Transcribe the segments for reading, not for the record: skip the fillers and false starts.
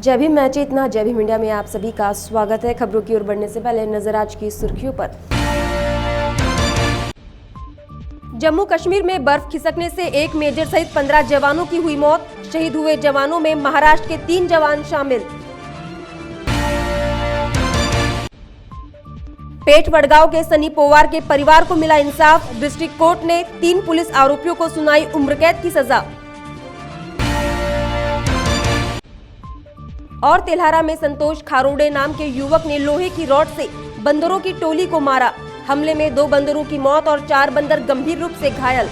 जय भीम। मैं चेतना, जय भीम इंडिया में आप सभी का स्वागत है। खबरों की ओर बढ़ने से पहले नजर आज की सुर्खियों पर। जम्मू कश्मीर में बर्फ खिसकने से एक मेजर सहित 15 जवानों की हुई मौत। शहीद हुए जवानों में महाराष्ट्र के 3 जवान शामिल। पेठ वडगांव के सनी पोवार के परिवार को मिला इंसाफ। डिस्ट्रिक्ट कोर्ट ने 3 पुलिस आरोपियों को सुनाई उम्र कैद की सजा। और तेल्हारा में संतोष खारोड़े नाम के युवक ने लोहे की रॉड से बंदरों की टोली को मारा। हमले में 2 बंदरों की मौत और 4 बंदर गंभीर रूप से घायल।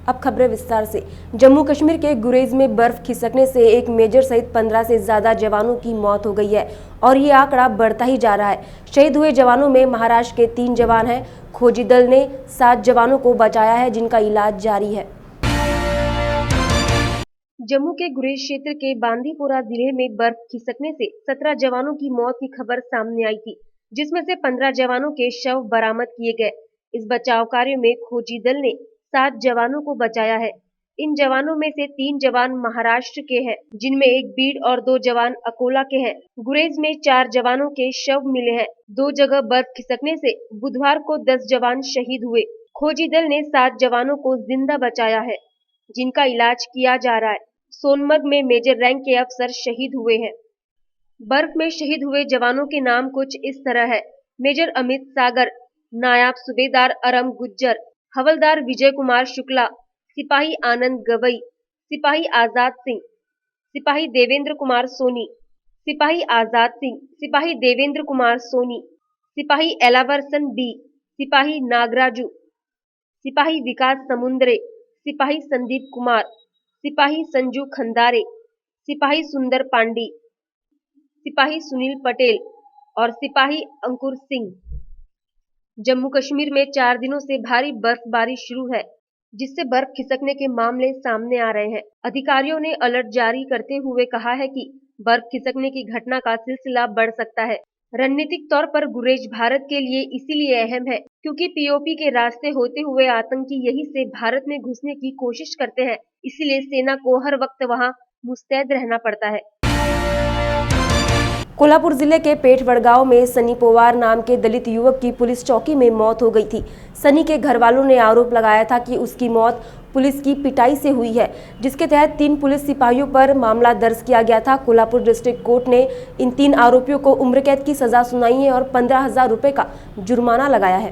अब खबरें विस्तार से। जम्मू कश्मीर के गुरेज में बर्फ खिसकने से एक मेजर सहित 15 से ज्यादा जवानों की मौत हो गई है और ये आंकड़ा बढ़ता ही जा रहा है। शहीद हुए जवानों में महाराष्ट्र के 3 जवान हैं। खोजी दल ने 7 जवानों को बचाया है, जिनका इलाज जारी है। जम्मू के गुरेज क्षेत्र के बांदीपोरा जिले में बर्फ खिसकने से 17 जवानों की मौत की खबर सामने आई थी, जिसमें से 15 जवानों के शव बरामद किए गए। इस बचाव कार्य में खोजी दल ने 7 जवानों को बचाया है। इन जवानों में से 3 जवान महाराष्ट्र के हैं, जिनमें एक बीड और 2 जवान अकोला के हैं। गुरेज में 4 जवानों के शव मिले हैं। 2 जगह बर्फ खिसकने से बुधवार को 10 जवान शहीद हुए। खोजी दल ने 7 जवानों को जिंदा बचाया है, जिनका इलाज किया जा रहा है। सोनमर्ग में मेजर रैंक के अफसर शहीद हुए हैं। बर्फ में शहीद हुए जवानों के नाम कुछ इस तरह है: मेजर अमित सागर, नायब सूबेदार अरम गुज्जर, हवलदार विजय कुमार शुक्ला, सिपाही आनंद गवई, सिपाही आजाद सिंह, सिपाही देवेंद्र कुमार सोनी, सिपाही आजाद सिंह, सिपाही देवेंद्र कुमार सोनी, सिपाही एलावर्सन बी, सिपाही नागराजू, सिपाही विकास समुद्रे, सिपाही संदीप कुमार, सिपाही संजू खंदारे, सिपाही सुंदर पांडी, सिपाही सुनील पटेल और सिपाही अंकुर सिंह। जम्मू कश्मीर में 4 दिनों से भारी बर्फबारी शुरू है, जिससे बर्फ खिसकने के मामले सामने आ रहे हैं। अधिकारियों ने अलर्ट जारी करते हुए कहा है कि बर्फ खिसकने की घटना का सिलसिला बढ़ सकता है। रणनीतिक तौर पर गुरेज भारत के लिए इसीलिए अहम है क्योंकि पीओपी के रास्ते होते हुए आतंकी यहीं से भारत में घुसने की कोशिश करते हैं। इसीलिए सेना को हर वक्त वहां मुस्तैद रहना पड़ता है। कोल्हापुर जिले के पेठ वडगांव में सनी पोवार नाम के दलित युवक की पुलिस चौकी में मौत हो गई थी। सनी के घर वालों ने आरोप लगाया था कि उसकी मौत पुलिस की पिटाई से हुई है, जिसके तहत 3 पुलिस सिपाहियों पर मामला दर्ज किया गया था। कोल्हापुर डिस्ट्रिक्ट कोर्ट ने इन 3 आरोपियों को उम्र कैद की सजा सुनाई है और 15,000 रुपए का जुर्माना लगाया है।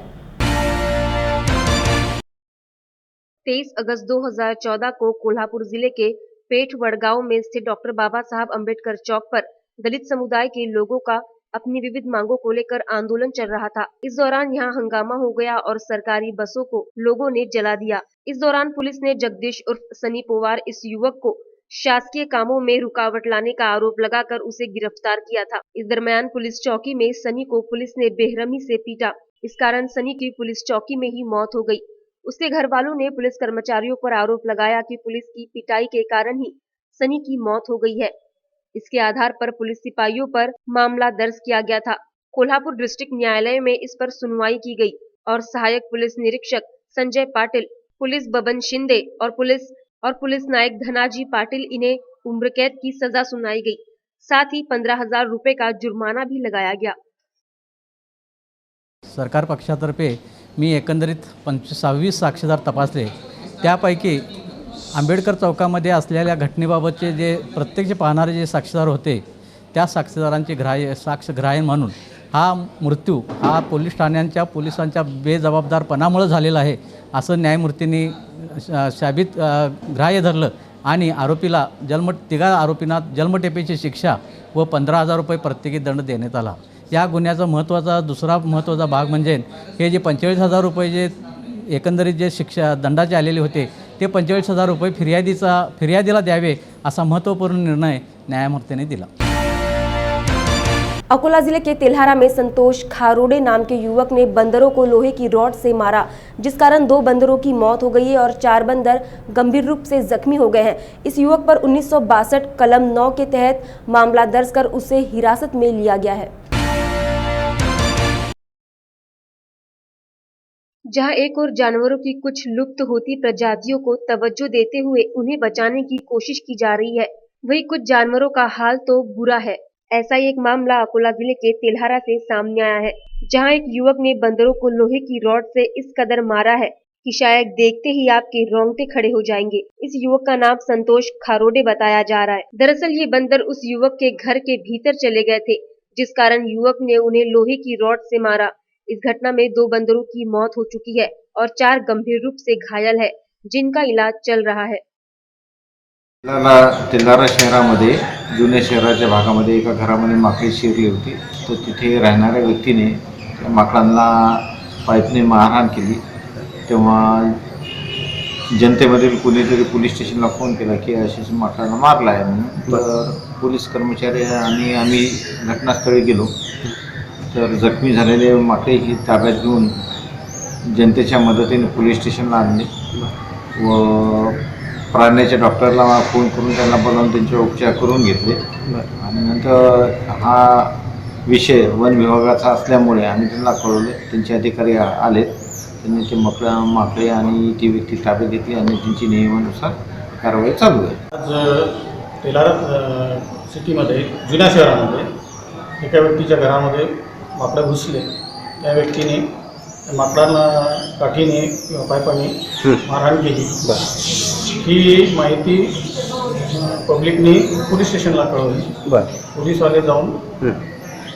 23 अगस्त 2014 को कोल्हापुर जिले के पेठ वडगांव में स्थित डॉक्टर बाबा साहब अम्बेडकर चौक पर दलित समुदाय के लोगों का अपनी विविध मांगों को लेकर आंदोलन चल रहा था। इस दौरान यहां हंगामा हो गया और सरकारी बसों को लोगों ने जला दिया। इस दौरान पुलिस ने जगदीश उर्फ सनी पोवार इस युवक को शासकीय कामों में रुकावट लाने का आरोप लगाकर उसे गिरफ्तार किया था। इस दरमियान पुलिस चौकी में सनी को पुलिस ने बेरहमी से पीटा। इस कारण सनी की पुलिस चौकी में ही मौत हो गई। उसके घर वालों ने पुलिस कर्मचारियों पर आरोप लगाया कि पुलिस की पिटाई के कारण ही सनी की मौत हो गई है। इसके आधार पर पुलिस सिपाहियों पर मामला दर्ज किया गया था। कोल्हापुर डिस्ट्रिक्ट न्यायालय में इस पर सुनवाई की गई और सहायक पुलिस निरीक्षक संजय पाटिल, पुलिस बबन शिंदे और पुलिस नायक धनाजी पाटिल इन्हें उम्र कैद की सजा सुनाई गई। साथ ही 15,000 रुपए का जुर्माना भी लगाया गया। सरकार पक्षातर्फे मी एकंदरीत 26 साक्षीदार तपासले। त्यापैकी आंबेडकर चौकामध्ये असलेल्या घटनेबाबतचे जे प्रत्यक्ष पाहणारे जे साक्षीदार होते, त्या साक्षीदारांची साक्ष ग्राह्य म्हणून हा मृत्यू हा पोलीस ठाण्यांच्या पोलिसांच्या बेजबाबदारपणामुळे झालेला आहे असं न्यायमूर्तींनी साबित ग्राह्य धरलं आणि आरोपीला तिघा आरोपींना जन्मठेपेची शिक्षा व 15,000 रुपये प्रत्येकी दंड देण्यात आला। या गुन्ह्याचा दुसरा महत्त्वाचा भाग म्हणजे हे जे 45,000 रुपये जे एकंदरीत जे शिक्षा दंडाचे आलेले होते ते 45,000 रुपये फिर्यादीला द्यावे असा महत्त्वपूर्ण निर्णय न्यायमूर्तींनी दिला। अकोला जिले के तेल्हारा में संतोष खारोड़े नाम के युवक ने बंदरों को लोहे की रॉड से मारा, जिस कारण 2 बंदरों की मौत हो गई है और 4 बंदर गंभीर रूप से जख्मी हो गए हैं। इस युवक पर 1962 कलम 9 के तहत मामला दर्ज कर उसे हिरासत में लिया गया है। जहां एक और जानवरों की कुछ लुप्त होती प्रजातियों को तवज्जो देते हुए उन्हें बचाने की कोशिश की जा रही है, वही कुछ जानवरों का हाल तो बुरा है। ऐसा ही एक मामला अकोला जिले के तेल्हारा से सामने आया है, जहां एक युवक ने बंदरों को लोहे की रॉड से इस कदर मारा है कि शायद देखते ही आपके रोंगटे खड़े हो जाएंगे। इस युवक का नाम संतोष खारोडे बताया जा रहा है। दरअसल ये बंदर उस युवक के घर के भीतर चले गए थे, जिस कारण युवक ने उन्हें लोहे की रॉड से मारा। इस घटना में 2 बंदरों की मौत हो चुकी है और 4 गंभीर रूप से घायल है, जिनका इलाज चल रहा है। तेल्हारा शहरामध्ये जुन्या शहराच्या भागामध्ये एका घरामध्ये माकडी शिरली होती. तर तिथे राहणाऱ्या व्यक्तीने त्या माकडांना पाईपने मारहाण केली. तेव्हा जनतेमध्ये कुणीतरी पोलीस स्टेशनला फोन केला की अशीच माकडांना मारला आहे म्हणून. तर पोलीस कर्मचारी आणि आम्ही घटनास्थळी गेलो. तर जखमी झालेले माकडे ही ताब्यात घेऊन जनतेच्या मदतीने पोलीस स्टेशनला आणले व प्राण्याच्या डॉक्टरला फोन करून त्यांना बोलावून त्यांचे उपचार करून घेतले. आणि नंतर हा विषय वन विभागाचा असल्यामुळे आम्ही त्यांना कळवले. त्यांचे अधिकारी आलेत. त्यांनी ते माकडे आणि ती व्यक्ती ताब्यात घेतली आणि त्यांची नियमानुसार कारवाई चालू आहे. आज तेल्हारा सिटीमध्ये जुन्या शहरामध्ये एका व्यक्तीच्या घरामध्ये माकडं घुसले. त्या व्यक्तीने माकडांना काठीने किंवा पायपाने मारहाण केली. ही माहिती पब्लिकनी पोलीस स्टेशनला कळवली. पोलीसवाले जाऊन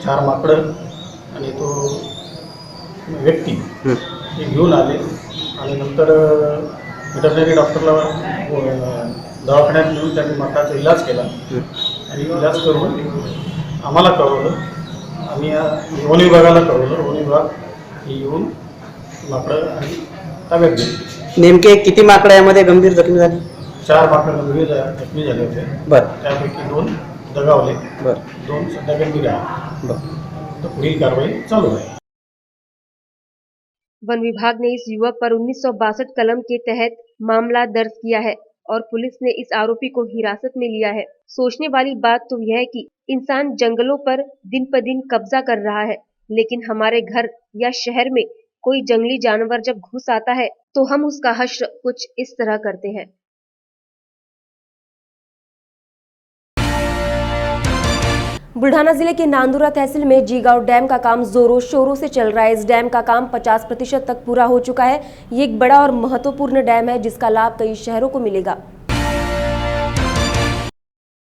4 माकडं आणि तो व्यक्ती हे घेऊन आले आणि नंतर वेटरनरी डॉक्टरला दवाखान्यात नेऊन त्यांनी माकडाचा इलाज केला आणि इलाज करून आम्हाला कळवलं. आम्ही वन विभागाला कळवलं. वन विभाग हे येऊन माकडं आणि ताब्यात घेतली. नेमके किती माकडं यामध्ये गंभीर जखमी झाली? 4 माकडं गंभीर जखमी झाले होते. त्यापैकी 2 दगावले. 2 सध्या गंभीर आहे. तर पुढील कारवाई चालू आहे. वन विभाग ने इस युवक पर 1962 कलम के तहत मामला दर्ज किया है और पुलिस ने इस आरोपी को हिरासत में लिया है। सोचने वाली बात तो यह है कि इंसान जंगलों पर दिन पर दिन कब्जा कर रहा है, लेकिन हमारे घर या शहर में कोई जंगली जानवर जब घुस आता है तो हम उसका हश्र कुछ इस तरह करते हैं। बुल्ढाना जिले के नांदुरा तहसील में जीगांव डैम का काम जोरों शोरों से चल रहा है। इस डैम का काम 50% तक पूरा हो चुका है। ये एक बड़ा और महत्वपूर्ण डैम है जिसका लाभ कई शहरों को मिलेगा।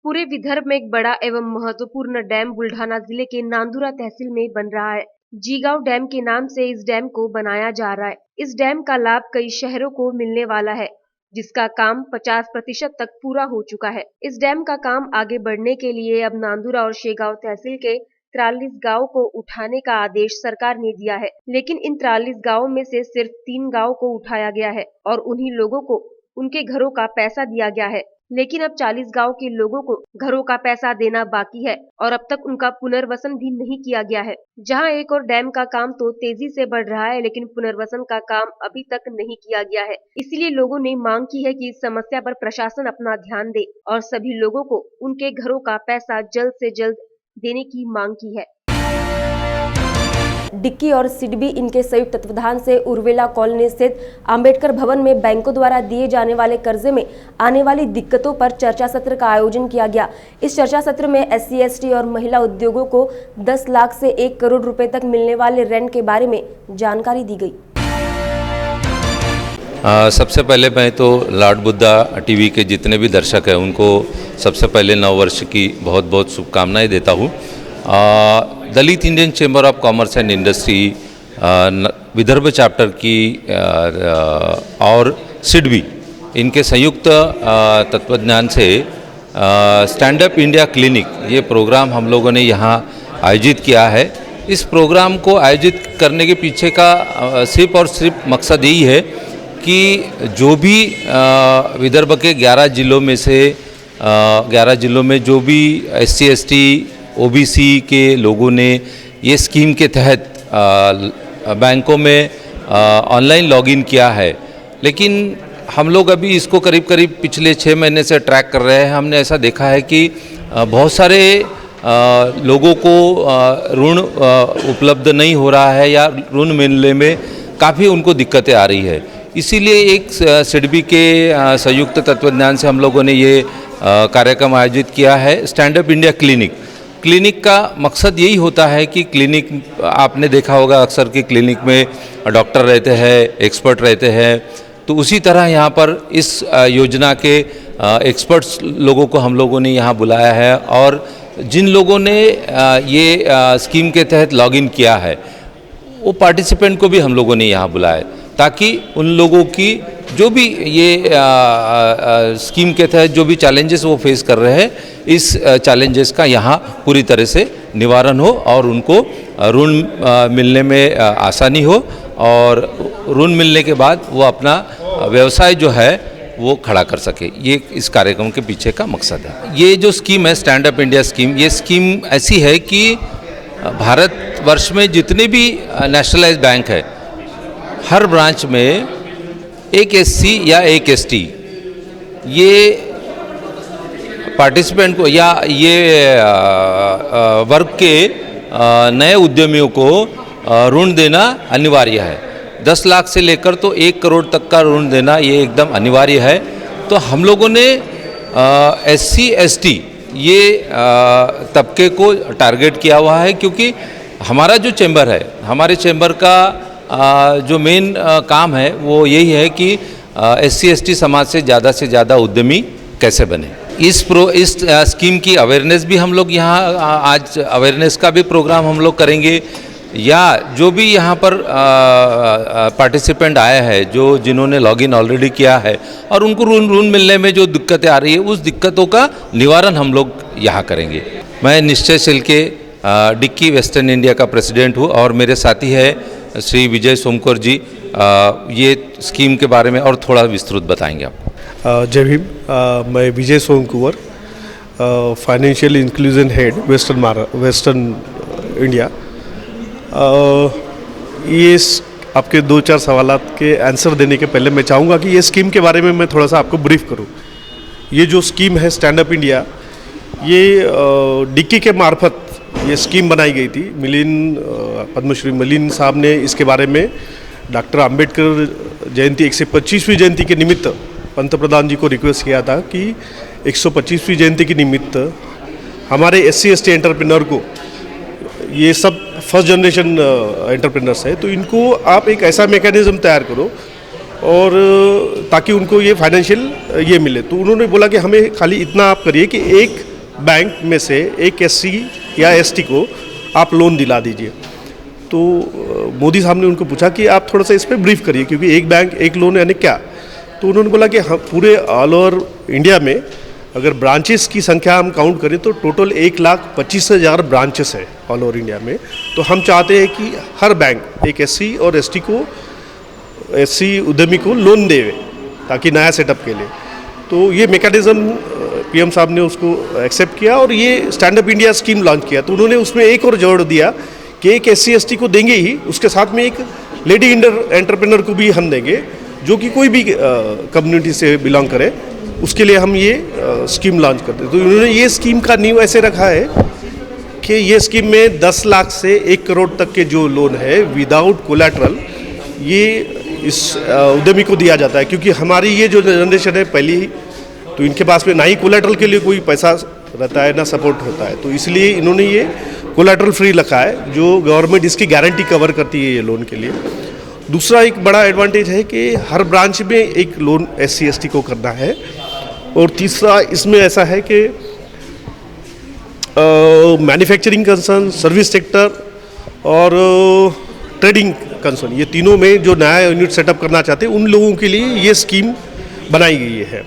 पूरे विदर्भ में एक बड़ा एवं महत्वपूर्ण डैम बुल्ढाना जिले के नांदुरा तहसील में बन रहा है। जीगांव डैम के नाम से इस डैम को बनाया जा रहा है। इस डैम का लाभ कई शहरों को मिलने वाला है, जिसका काम 50% तक पूरा हो चुका है। इस डैम का काम आगे बढ़ने के लिए अब नांदुरा और शेगांव तहसील के 43 गांव को उठाने का आदेश सरकार ने दिया है, लेकिन इन 43 गांवों में से सिर्फ 3 गांव को उठाया गया है और उन्हीं लोगों को उनके घरों का पैसा दिया गया है। लेकिन अब 40 गांव के लोगों को घरों का पैसा देना बाकी है और अब तक उनका पुनर्वसन भी नहीं किया गया है। जहां एक और डैम का काम तो तेजी से बढ़ रहा है, लेकिन पुनर्वसन का काम अभी तक नहीं किया गया है। इसलिए लोगों ने मांग की है कि इस समस्या पर प्रशासन अपना ध्यान दे और सभी लोगों को उनके घरों का पैसा जल्द से जल्द देने की मांग की है। डिक्की और सिडबी इनके संयुक्त तत्वाधान से उर्वेला कॉलोनी स्थित अंबेडकर भवन में बैंकों द्वारा दिए जाने वाले कर्जे में आने वाली दिक्कतों पर चर्चा सत्र का आयोजन किया गया। इस चर्चा सत्र में SC ST और महिला उद्योगों को 10 लाख से 1 करोड़ रुपए तक मिलने वाले ऋण के बारे में जानकारी दी गई। सबसे पहले मैं तो लॉर्ड बुद्धा टीवी के जितने भी दर्शक हैं उनको सबसे पहले नव वर्ष की बहुत बहुत शुभकामनाएं देता हूँ। Dalit Indian chamber of commerce and industry Vidarbha chapter की और सिडबी इनके संयुक्त तत्वाधान से स्टैंड अप इंडिया क्लिनिक ये प्रोग्राम हम लोगों ने यहाँ आयोजित किया है। इस प्रोग्राम को आयोजित करने के पीछे का सिर्फ और सिर्फ मकसद यही है कि जो भी विदर्भ के 11 जिलों में से 11 जिलों में जो भी SC ST OBC के लोगों ने ये स्कीम के तहत बैंकों में ऑनलाइन लॉगिन किया है, लेकिन हम लोग अभी इसको करीब करीब पिछले 6 महीने से ट्रैक कर रहे हैं। हमने ऐसा देखा है कि बहुत सारे लोगों को ऋण उपलब्ध नहीं हो रहा है या ऋण मिलने में काफ़ी उनको दिक्कतें आ रही है। इसीलिए एक सिडबी के संयुक्त तत्वाधान से हम लोगों ने ये कार्यक्रम आयोजित किया है stand up India clinic. Clinic का मकसद यही होता है कि क्लिनिक, आपने देखा होगा अक्सर कि क्लिनिक में डॉक्टर रहते हैं, एक्सपर्ट रहते हैं, तो उसी तरह यहाँ पर इस योजना के एक्सपर्ट्स लोगों को हम लोगों ने यहाँ बुलाया है और जिन लोगों ने ये स्कीम के तहत लॉगिन किया है वो पार्टिसिपेंट को भी हम लोगों ने यहाँ बुलाया ताकि उन लोगों की जो भी ये स्कीम के तहत जो भी चैलेंजेस वो फेस कर रहे हैं, इस चैलेंजेस का यहाँ पूरी तरह से निवारण हो और उनको ऋण मिलने में आसानी हो और ऋण मिलने के बाद वो अपना व्यवसाय जो है वो खड़ा कर सके। ये इस कार्यक्रम के पीछे का मकसद है। ये जो स्कीम है स्टैंड अप इंडिया स्कीम, ये स्कीम ऐसी है कि भारतवर्ष में जितने भी नेशनलाइज बैंक है, हर ब्रांच में एक एससी या एक एसटी ये पार्टिसिपेंट को या ये वर्ग के नए उद्यमियों को ऋण देना अनिवार्य है। 10 लाख से लेकर तो 1 करोड़ तक का ऋण देना ये एकदम अनिवार्य है। तो हम लोगों ने एससी एसटी ये तबके को टारगेट किया हुआ है क्योंकि हमारा जो चैम्बर है, हमारे चैम्बर का जो मेन काम है वो यही है कि एससी एसटी समाज से ज़्यादा उद्यमी कैसे बने। इस स्कीम की अवेयरनेस भी हम लोग यहाँ आज अवेयरनेस का भी प्रोग्राम हम लोग करेंगे या जो भी यहाँ पर पार्टिसिपेंट आया है, जो जिन्होंने लॉगिन ऑलरेडी किया है और उनको ऋण मिलने में जो दिक्कतें आ रही है, उस दिक्कतों का निवारण हम लोग यहाँ करेंगे। मैं निश्चय सेल के डिक्की वेस्टर्न इंडिया का प्रेसिडेंट हूँ और मेरे साथी है श्री विजय सोमकर जी। ये स्कीम के बारे में और थोड़ा विस्तृत बताएंगे आपको। जय भीम। मैं Vijay Somkuwar, financial inclusion head western India. ये आपके 2-4 सवालात के आंसर देने के पहले मैं चाहूँगा कि ये स्कीम के बारे में मैं थोड़ा सा आपको ब्रीफ करूँ। ये जो स्कीम है स्टैंड अप इंडिया, ये डिक्की के मार्फत ये स्कीम बनाई गई थी। पद्मश्री मिलिंद साहब ने इसके बारे में डॉक्टर अंबेडकर जयंती 125वीं जयंती के निमित्त पंतप्रधान जी को रिक्वेस्ट किया था कि 125वीं जयंती के निमित्त हमारे एससी एसटी एंटरप्रेन्योर को, ये सब फर्स्ट जनरेशन एंटरप्रेन्योर्स है, तो इनको आप एक ऐसा मैकेनिज्म तैयार करो और ताकि उनको ये फाइनेंशियल ये मिले। तो उन्होंने बोला कि हमें खाली इतना आप करिए कि एक बैंक में से एक एससी या एसटी को आप लोन दिला दीजिए। तो मोदी साहब ने उनको पूछा कि आप थोड़ा सा इस पर ब्रीफ करिए क्योंकि एक बैंक एक लोन यानी क्या। तो उन्होंने बोला कि हम पूरे ऑल ओवर इंडिया में अगर ब्रांचेस की संख्या हम काउंट करें तो टोटल 1,25,000 ब्रांचेस है ऑल ओवर इंडिया में। तो हम चाहते हैं कि हर बैंक एक एससी और एसटी को, एससी उद्यमी को लोन देवे ताकि नया सेटअप के लिए। तो ये मैकेनिज्म पीएम साहब ने उसको एक्सेप्ट किया और ये stand up India scheme launch किया। तो उन्होंने उसमें एक और जोड़ दिया कि एक एससी एसटी को देंगे ही, उसके साथ में एक लेडी एंटरप्रेन्योर को भी हम देंगे जो कि कोई भी कम्युनिटी से बिलोंग करे, उसके लिए हम ये स्कीम लॉन्च करते हैं। तो उन्होंने ये स्कीम का नींव ऐसे रखा है कि ये स्कीम में 10 लाख से 1 करोड़ तक के जो लोन है विदाउट कोलैटरल, ये इस उद्यमी को दिया जाता है। क्योंकि हमारी ये जो जनरेशन है पहली, तो इनके पास में ना ही कोलैटरल के लिए कोई पैसा रहता है ना सपोर्ट होता है, तो इसलिए इन्होंने ये कोलैटरल फ्री रखा है जो गवर्नमेंट इसकी गारंटी कवर करती है ये लोन के लिए। दूसरा एक बड़ा एडवांटेज है कि हर ब्रांच में एक लोन एससी एसटी को करना है। और तीसरा इसमें ऐसा है कि मैन्युफैक्चरिंग कंसर्न, सर्विस सेक्टर और ट्रेडिंग कंसर्न, ये तीनों में जो नया यूनिट सेटअप करना चाहते हैं उन लोगों के लिए ये स्कीम बनाई गई है।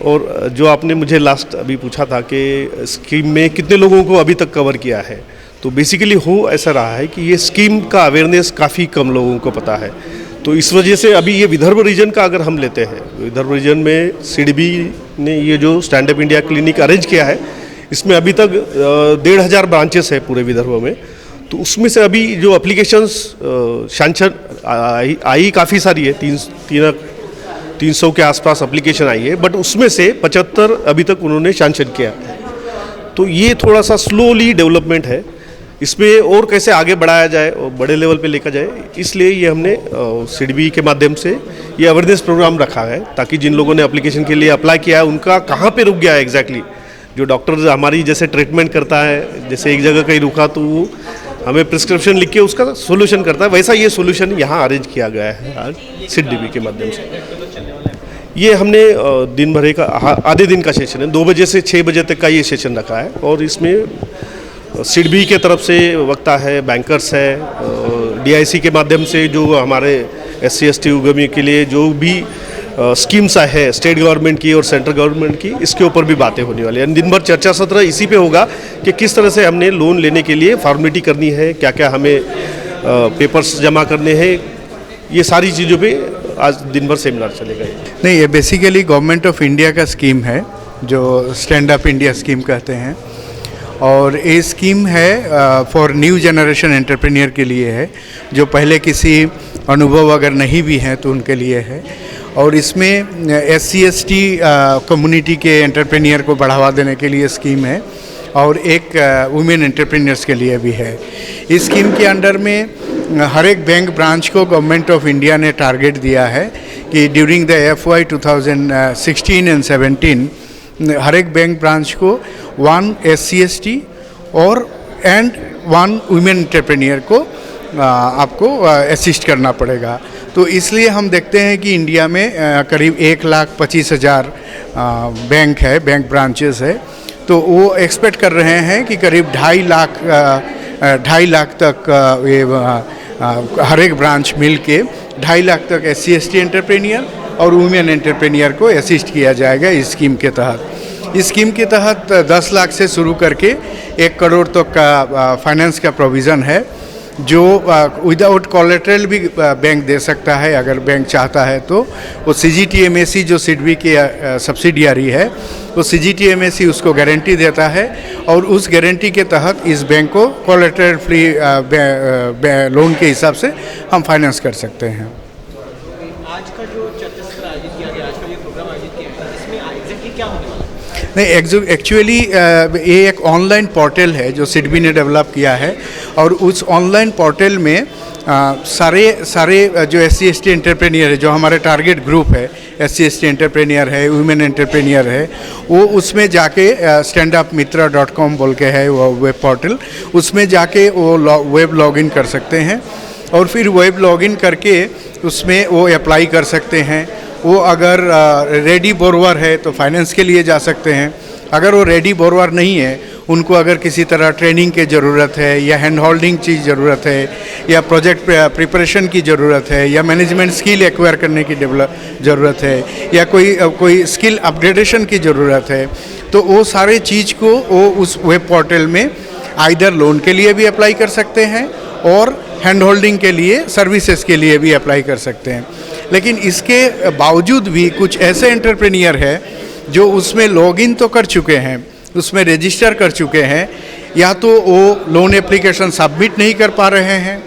और जो आपने मुझे लास्ट अभी पूछा था कि स्कीम में कितने लोगों को अभी तक कवर किया है, तो बेसिकली हो ऐसा रहा है कि ये स्कीम का अवेयरनेस काफ़ी कम लोगों को पता है। तो इस वजह से अभी ये विदर्भ रीजन का अगर हम लेते हैं, विदर्भ रीजन में सीडीबी ने ये जो stand up India clinic arrange किया है, इसमें अभी तक 1,500 ब्रांचेस है पूरे विदर्भ में। तो उसमें से अभी जो एप्लीकेशंस सैंक्शन आई काफ़ी सारी है, 300 के आसपास एप्लीकेशन आई है, बट उसमें से 75 अभी तक उन्होंने सैंक्शन किया है। तो ये थोड़ा सा स्लोली डेवलपमेंट है। इसमें और कैसे आगे बढ़ाया जाए और बड़े लेवल पे लेकर जाए, इसलिए ये हमने सिडबी के माध्यम से ये अवेयरनेस प्रोग्राम रखा है, ताकि जिन लोगों ने एप्लीकेशन के लिए अप्लाई किया है उनका कहाँ पे रुक गया है एग्जैक्टली। जो डॉक्टर हमारी जैसे ट्रीटमेंट करता है, जैसे एक जगह कहीं रुका तो वो हमें प्रिस्क्रिप्शन लिख के उसका सोल्यूशन करता है, वैसा ये सोल्यूशन यहाँ अरेंज किया गया है आज सिडबी के माध्यम से। ये हमने दिन भर का आधे दिन का सेशन है, 2 बजे से 6 बजे तक का ये सेशन रखा है, और इसमें सिडबी के तरफ से वक्ता है, बैंकर्स है, डीआईसी के माध्यम से जो हमारे SC ST उद्यमी के लिए जो भी स्कीम्स है स्टेट गवर्नमेंट की और सेंट्रल गवर्नमेंट की, इसके ऊपर भी बातें होने वाली हैं। दिन भर चर्चा सत्र इसी पे होगा कि किस तरह से हमने लोन लेने के लिए फॉर्मेलिटी करनी है, क्या क्या हमें पेपर्स जमा करने हैं, ये सारी चीज़ों पे आज दिन भर सेमिनार चलेगा। नहीं, ये बेसिकली गवर्नमेंट ऑफ इंडिया का स्कीम है जो स्टैंड अप इंडिया स्कीम कहते हैं, और ये स्कीम है फॉर न्यू जनरेशन एंटरप्रेन्योर के लिए है, जो पहले किसी अनुभव अगर नहीं भी हैं तो उनके लिए है। और इसमें SC ST कम्युनिटी के एंटरप्रेन्योर को बढ़ावा देने के लिए स्कीम है, और एक वुमेन एंटरप्रेन्योर्स के लिए भी है। इस स्कीम के अंडर में हर एक बैंक ब्रांच को गवर्नमेंट ऑफ इंडिया ने टारगेट दिया है कि ड्यूरिंग द FY 2016 एंड 17 हर एक बैंक ब्रांच को 1 SC ST और 1 वुमेन एंटरप्रेन्योर को आपको असिस्ट करना पड़ेगा। तो इसलिए हम देखते हैं कि इंडिया में करीब 1,25,000 बैंक है, बैंक ब्रांचेस है, तो वो एक्सपेक्ट कर रहे हैं कि करीब 2.5 लाख तक ये हर एक ब्रांच मिल के 2.5 लाख तक SC ST एंटरप्रेन्योर और वुमेन एंटरप्रेन्योर को असिस्ट किया जाएगा इस स्कीम के तहत। इस स्कीम के तहत 10 लाख से शुरू करके 1 करोड़ तक का फाइनेंस का प्रोविज़न है, जो विदाउट कोलेटरल भी बैंक दे सकता है अगर बैंक चाहता है तो। वो CGTMSE जो सिडबी की सब्सिडियरी है, वो CGTMSE उसको गारंटी देता है, और उस गारंटी के तहत इस बैंक को कोलेटरल फ्री लोन के हिसाब से हम फाइनेंस कर सकते हैं। आज का जो चर्चा सत्र आयोजित किया गया, आज का ये प्रोग्राम आयोजित किया गया, इसमें एग्जैक्टली क्या होने वाला है? नहीं, एक्चुअली ये एक ऑनलाइन पोर्टल है जो सिडबी ने डेवलप किया है, और उस ऑनलाइन पोर्टल में सारे जो SC ST एंटरप्रेन्योर है, जो हमारे टारगेट ग्रुप है, SC ST एंटरप्रेन्योर है, वुमेन एंटरप्रेन्योर है, वो उसमें जाके standupmitra.com बोल के है वो वेब पोर्टल, उसमें जाके वो वेब लॉगिन कर सकते हैं, और फिर वेब लॉगिन करके उसमें वो अप्लाई कर सकते हैं। वो अगर रेडी बोरोवर है तो फाइनेंस के लिए जा सकते हैं, अगर वो रेडी बोरोवर नहीं है, उनको अगर किसी तरह ट्रेनिंग की ज़रूरत है, या हैंड होल्डिंग चीज़ ज़रूरत है, या प्रोजेक्ट प्रिपरेशन की ज़रूरत है, या मैनेजमेंट स्किल एक्वायर करने की ज़रूरत है, या कोई स्किल अपग्रेडेशन की ज़रूरत है, तो वो सारे चीज़ को वो उस वेब पोर्टल में आइदर लोन के लिए भी अप्लाई कर सकते हैं और हैंड होल्डिंग के लिए सर्विसेज के लिए भी अप्लाई कर सकते हैं। लेकिन इसके बावजूद भी कुछ ऐसे एंटरप्रेन्योर है जो उसमें लॉगिन तो कर चुके हैं, उसमें रजिस्टर कर चुके हैं, या तो वो लोन एप्लीकेशन सबमिट नहीं कर पा रहे हैं,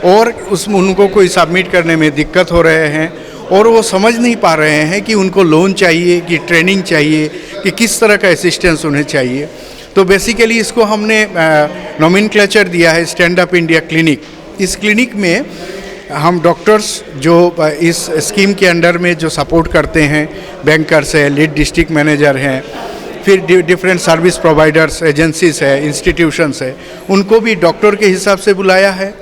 और उसमें उनको कोई सबमिट करने में दिक्कत हो रहे हैं, और वो समझ नहीं पा रहे हैं कि उनको लोन चाहिए कि ट्रेनिंग चाहिए कि किस तरह का असिस्टेंस उन्हें चाहिए। तो बेसिकली इसको हमने नोमेनक्लेचर दिया है स्टैंड अप इंडिया क्लिनिक। इस क्लिनिक में हम डॉक्टर्स जो इस स्कीम के अंडर में जो सपोर्ट करते हैं, बैंकर्स है, लीड डिस्ट्रिक्ट मैनेजर हैं, फिर डिफरेंट सर्विस प्रोवाइडर्स, एजेंसीज है, इंस्टीट्यूशंस है, उनको भी डॉक्टर के हिसाब से बुलाया है,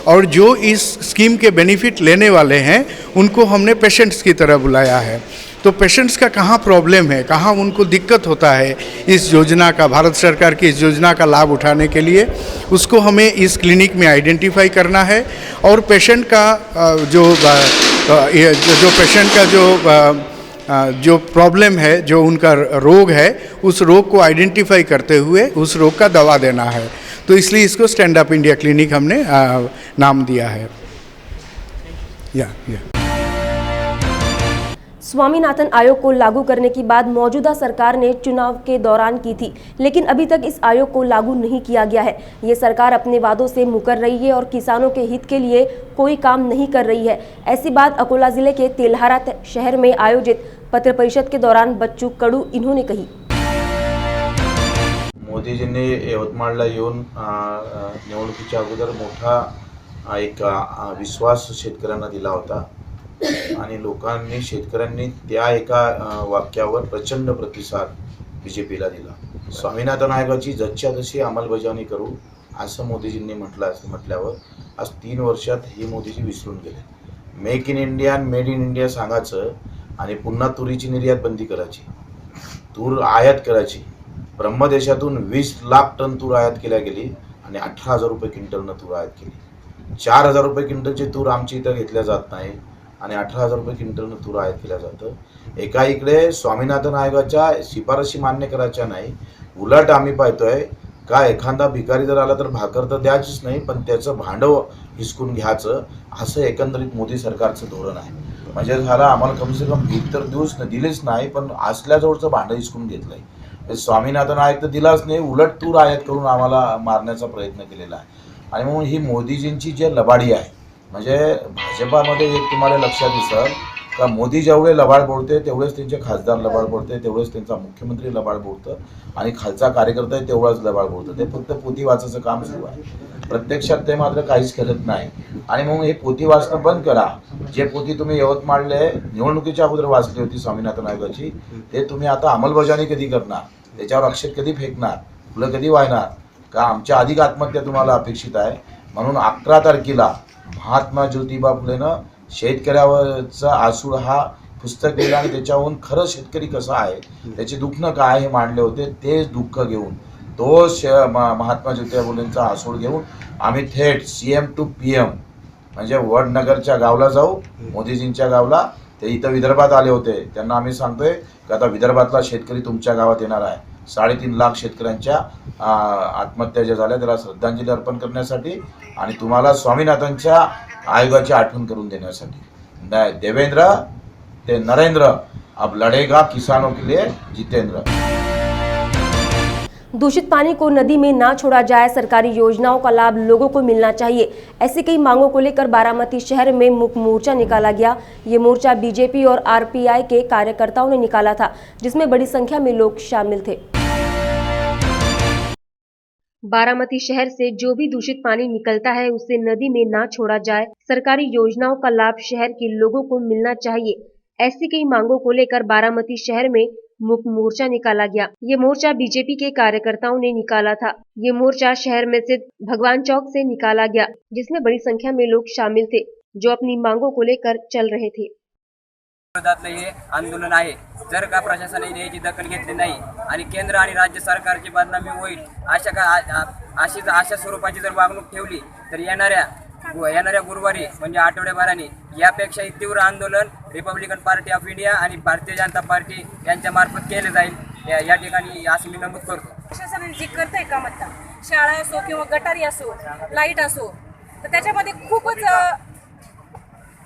और जो इस स्कीम के बेनिफिट लेने वाले हैं उनको हमने पेशेंट्स की तरह बुलाया है। तो पेशेंट्स का कहाँ प्रॉब्लम है, कहाँ उनको दिक्कत होता है इस योजना का, भारत सरकार की इस योजना का लाभ उठाने के लिए, उसको हमें इस क्लिनिक में आइडेंटिफाई करना है, और पेशेंट का जो पेशेंट का जो प्रॉब्लम है, जो उनका रोग है, उस रोग को आइडेंटिफाई करते हुए उस रोग का दवा देना है। तो इसलिए इसको स्टैंड अप इंडिया क्लिनिक हमने नाम दिया है। या स्वामीनाथन आयोग को लागू करने की बात मौजूदा सरकार ने चुनाव के दौरान की थी, लेकिन अभी तक इस आयोग को लागू नहीं किया गया है। ये सरकार अपने वादों से मुकर रही है और किसानों के हित के लिए कोई काम नहीं कर रही है। ऐसी बात अकोला जिले के तेल्हारा शहर में आयोजित पत्र परिषद के दौरान बच्चू कडू इन्होंने कही। मोदीजींनी यवतमाळला येऊन निवडणुकीच्या अगोदर मोठा एक विश्वास शेतकऱ्यांना दिला होता आणि शेतकऱ्यांनी त्या एका वाक्यावर प्रचंड प्रतिसाद BJPला दिला। स्वामीनाथन आयोगाची जसच्या तशी अंमलबजावणी करू असं मोदीजींनी म्हटल्यावर आज 3 वर्षात ही मोदीजी विसरून गेले। मेक इन इंडिया आणि मेड इन इंडिया सांगायचं आणि पुन्हा तुरीची निर्यात बंदी करायची, तूर आयात करायची। ब्रह्मदेशातून 20 लाख टन तूर आयात केल्या गेली आणि 18,000 रुपये क्विंटलनं तूर आयात केली। 4,000 रुपये क्विंटलची तूर आमची इथं घेतल्या जात नाही आणि 18,000 रुपये क्विंटलनं तूर आयात केल्या जातं। एका इकडे स्वामीनाथन आयोगाच्या शिफारशी मान्य करायच्या नाही, उलट आम्ही पाहतोय का एखादा भिकारी जर आला तर भाकर तर द्यायचीच नाही, पण त्याचं भांडव हिसकून घ्यायचं, असं एकंदरीत मोदी सरकारचं धोरण आहे। म्हणजे झालं आम्हाला कम से कम भीक तर दिलीच नाही, पण असल्याजवळचं भांडं हिसकून घेतलंय। स्वामीनाथन आयोग तर दिलाच नाही, उलट तूर आयात करून आम्हाला मारण्याचा प्रयत्न केलेला आहे। आणि म्हणून ही मोदीजींची जी लबाडी आहे, म्हणजे भाजपामध्ये एक तुम्हाला लक्षात दिसेल का मोदी जेवढे लबाड बोलते तेवढेच त्यांचे खासदार लबाड बोलते, तेवढेच त्यांचा मुख्यमंत्री लबाड बोलतं आणि खालचा कार्यकर्ता तेवढाच लबाड बोलतं। ते फक्त पोथी वाचायचं काम सुरू आहे, प्रत्यक्षात ते मात्र काहीच करत नाही। आणि म्हणून हे पोथी वाचणं बंद करा। जे पोथी तुम्ही यवतमाळले निवडणुकीच्या अगोदर वाचली होती स्वामीनाथन आयोगाची, ते तुम्ही आता अंमलबजावणी कधी करणार, त्याच्यावर अक्षर कधी फेकणार, फुलं कधी वाहणार का? आमच्या अधिक आत्महत्या तुम्हाला अपेक्षित आहे। म्हणून 11 तारखेला महात्मा ज्योतिबा फुलेनं शेतकऱ्यावरचा आसूड हा पुस्तक लिहिलं आणि त्याच्याहून खरं शेतकरी कसा आहे, त्याचे दुःख काय हे मांडले होते। तेच दुःख घेऊन तो महात्मा ज्योतिबा फुलेंचा आसूड घेऊन आम्ही थेट CM to PM म्हणजे वडनगरच्या गावला जाऊ, मोदीजींच्या गावला। ते इथं विदर्भात आले होते, त्यांना आम्ही सांगतोय की आता विदर्भातला शेतकरी तुमच्या गावात येणार आहे। 3.5 लाख शेतकऱ्यांच्या आत्महत्या ज्या झाल्या त्याला श्रद्धांजली अर्पण करण्यासाठी आणि तुम्हाला स्वामीनाथनच्या आयोगाची आठवण करून देण्यासाठी। देवेंद्र ते नरेंद्र अब लड़ेगा किसानों के लिए जितेंद्र। दूषित पानी को नदी में ना छोड़ा जाए, सरकारी योजनाओं का लाभ लोगों को मिलना चाहिए, ऐसी कई मांगों को लेकर बारामती शहर में मुख्य मोर्चा निकाला गया। ये मोर्चा BJP और RPI के कार्यकर्ताओं ने निकाला था, जिसमें बड़ी संख्या में लोग शामिल थे। बारामती शहर से जो भी दूषित पानी निकलता है उसे नदी में ना छोड़ा जाए, सरकारी योजनाओं का लाभ शहर के लोगों को मिलना चाहिए, ऐसी कई मांगों को लेकर बारामती शहर में मुख्य मोर्चा निकाला गया। ये मोर्चा BJP के कार्यकर्ताओं ने निकाला था। ये मोर्चा शहर में स्थित भगवान चौक से निकाला गया, जिसमें बड़ी संख्या में लोग शामिल थे, जो अपनी मांगों को लेकर चल रहे थे। हे आंदोलन आहे। जर का प्रशासनाने याची दखल घेतली नाही आणि केंद्र आणि राज्य सरकारची बदनामी होईल अशा स्वरूपाची जर वागणूक ठेवली तर येणाऱ्या गुरुवारी म्हणजे आठवड्याभराने यापेक्षाही तीव्र आंदोलन रिपब्लिकन पार्टी ऑफ इंडिया आणि भारतीय जनता पार्टी यांच्या मार्फत केले जाईल। या ठिकाणी असं मी नमूद करतो। प्रशासनाने जे करतंय काम आता, शाळा असो किंवा गटारी असो, लाईट असो, तर त्याच्यामध्ये खूपच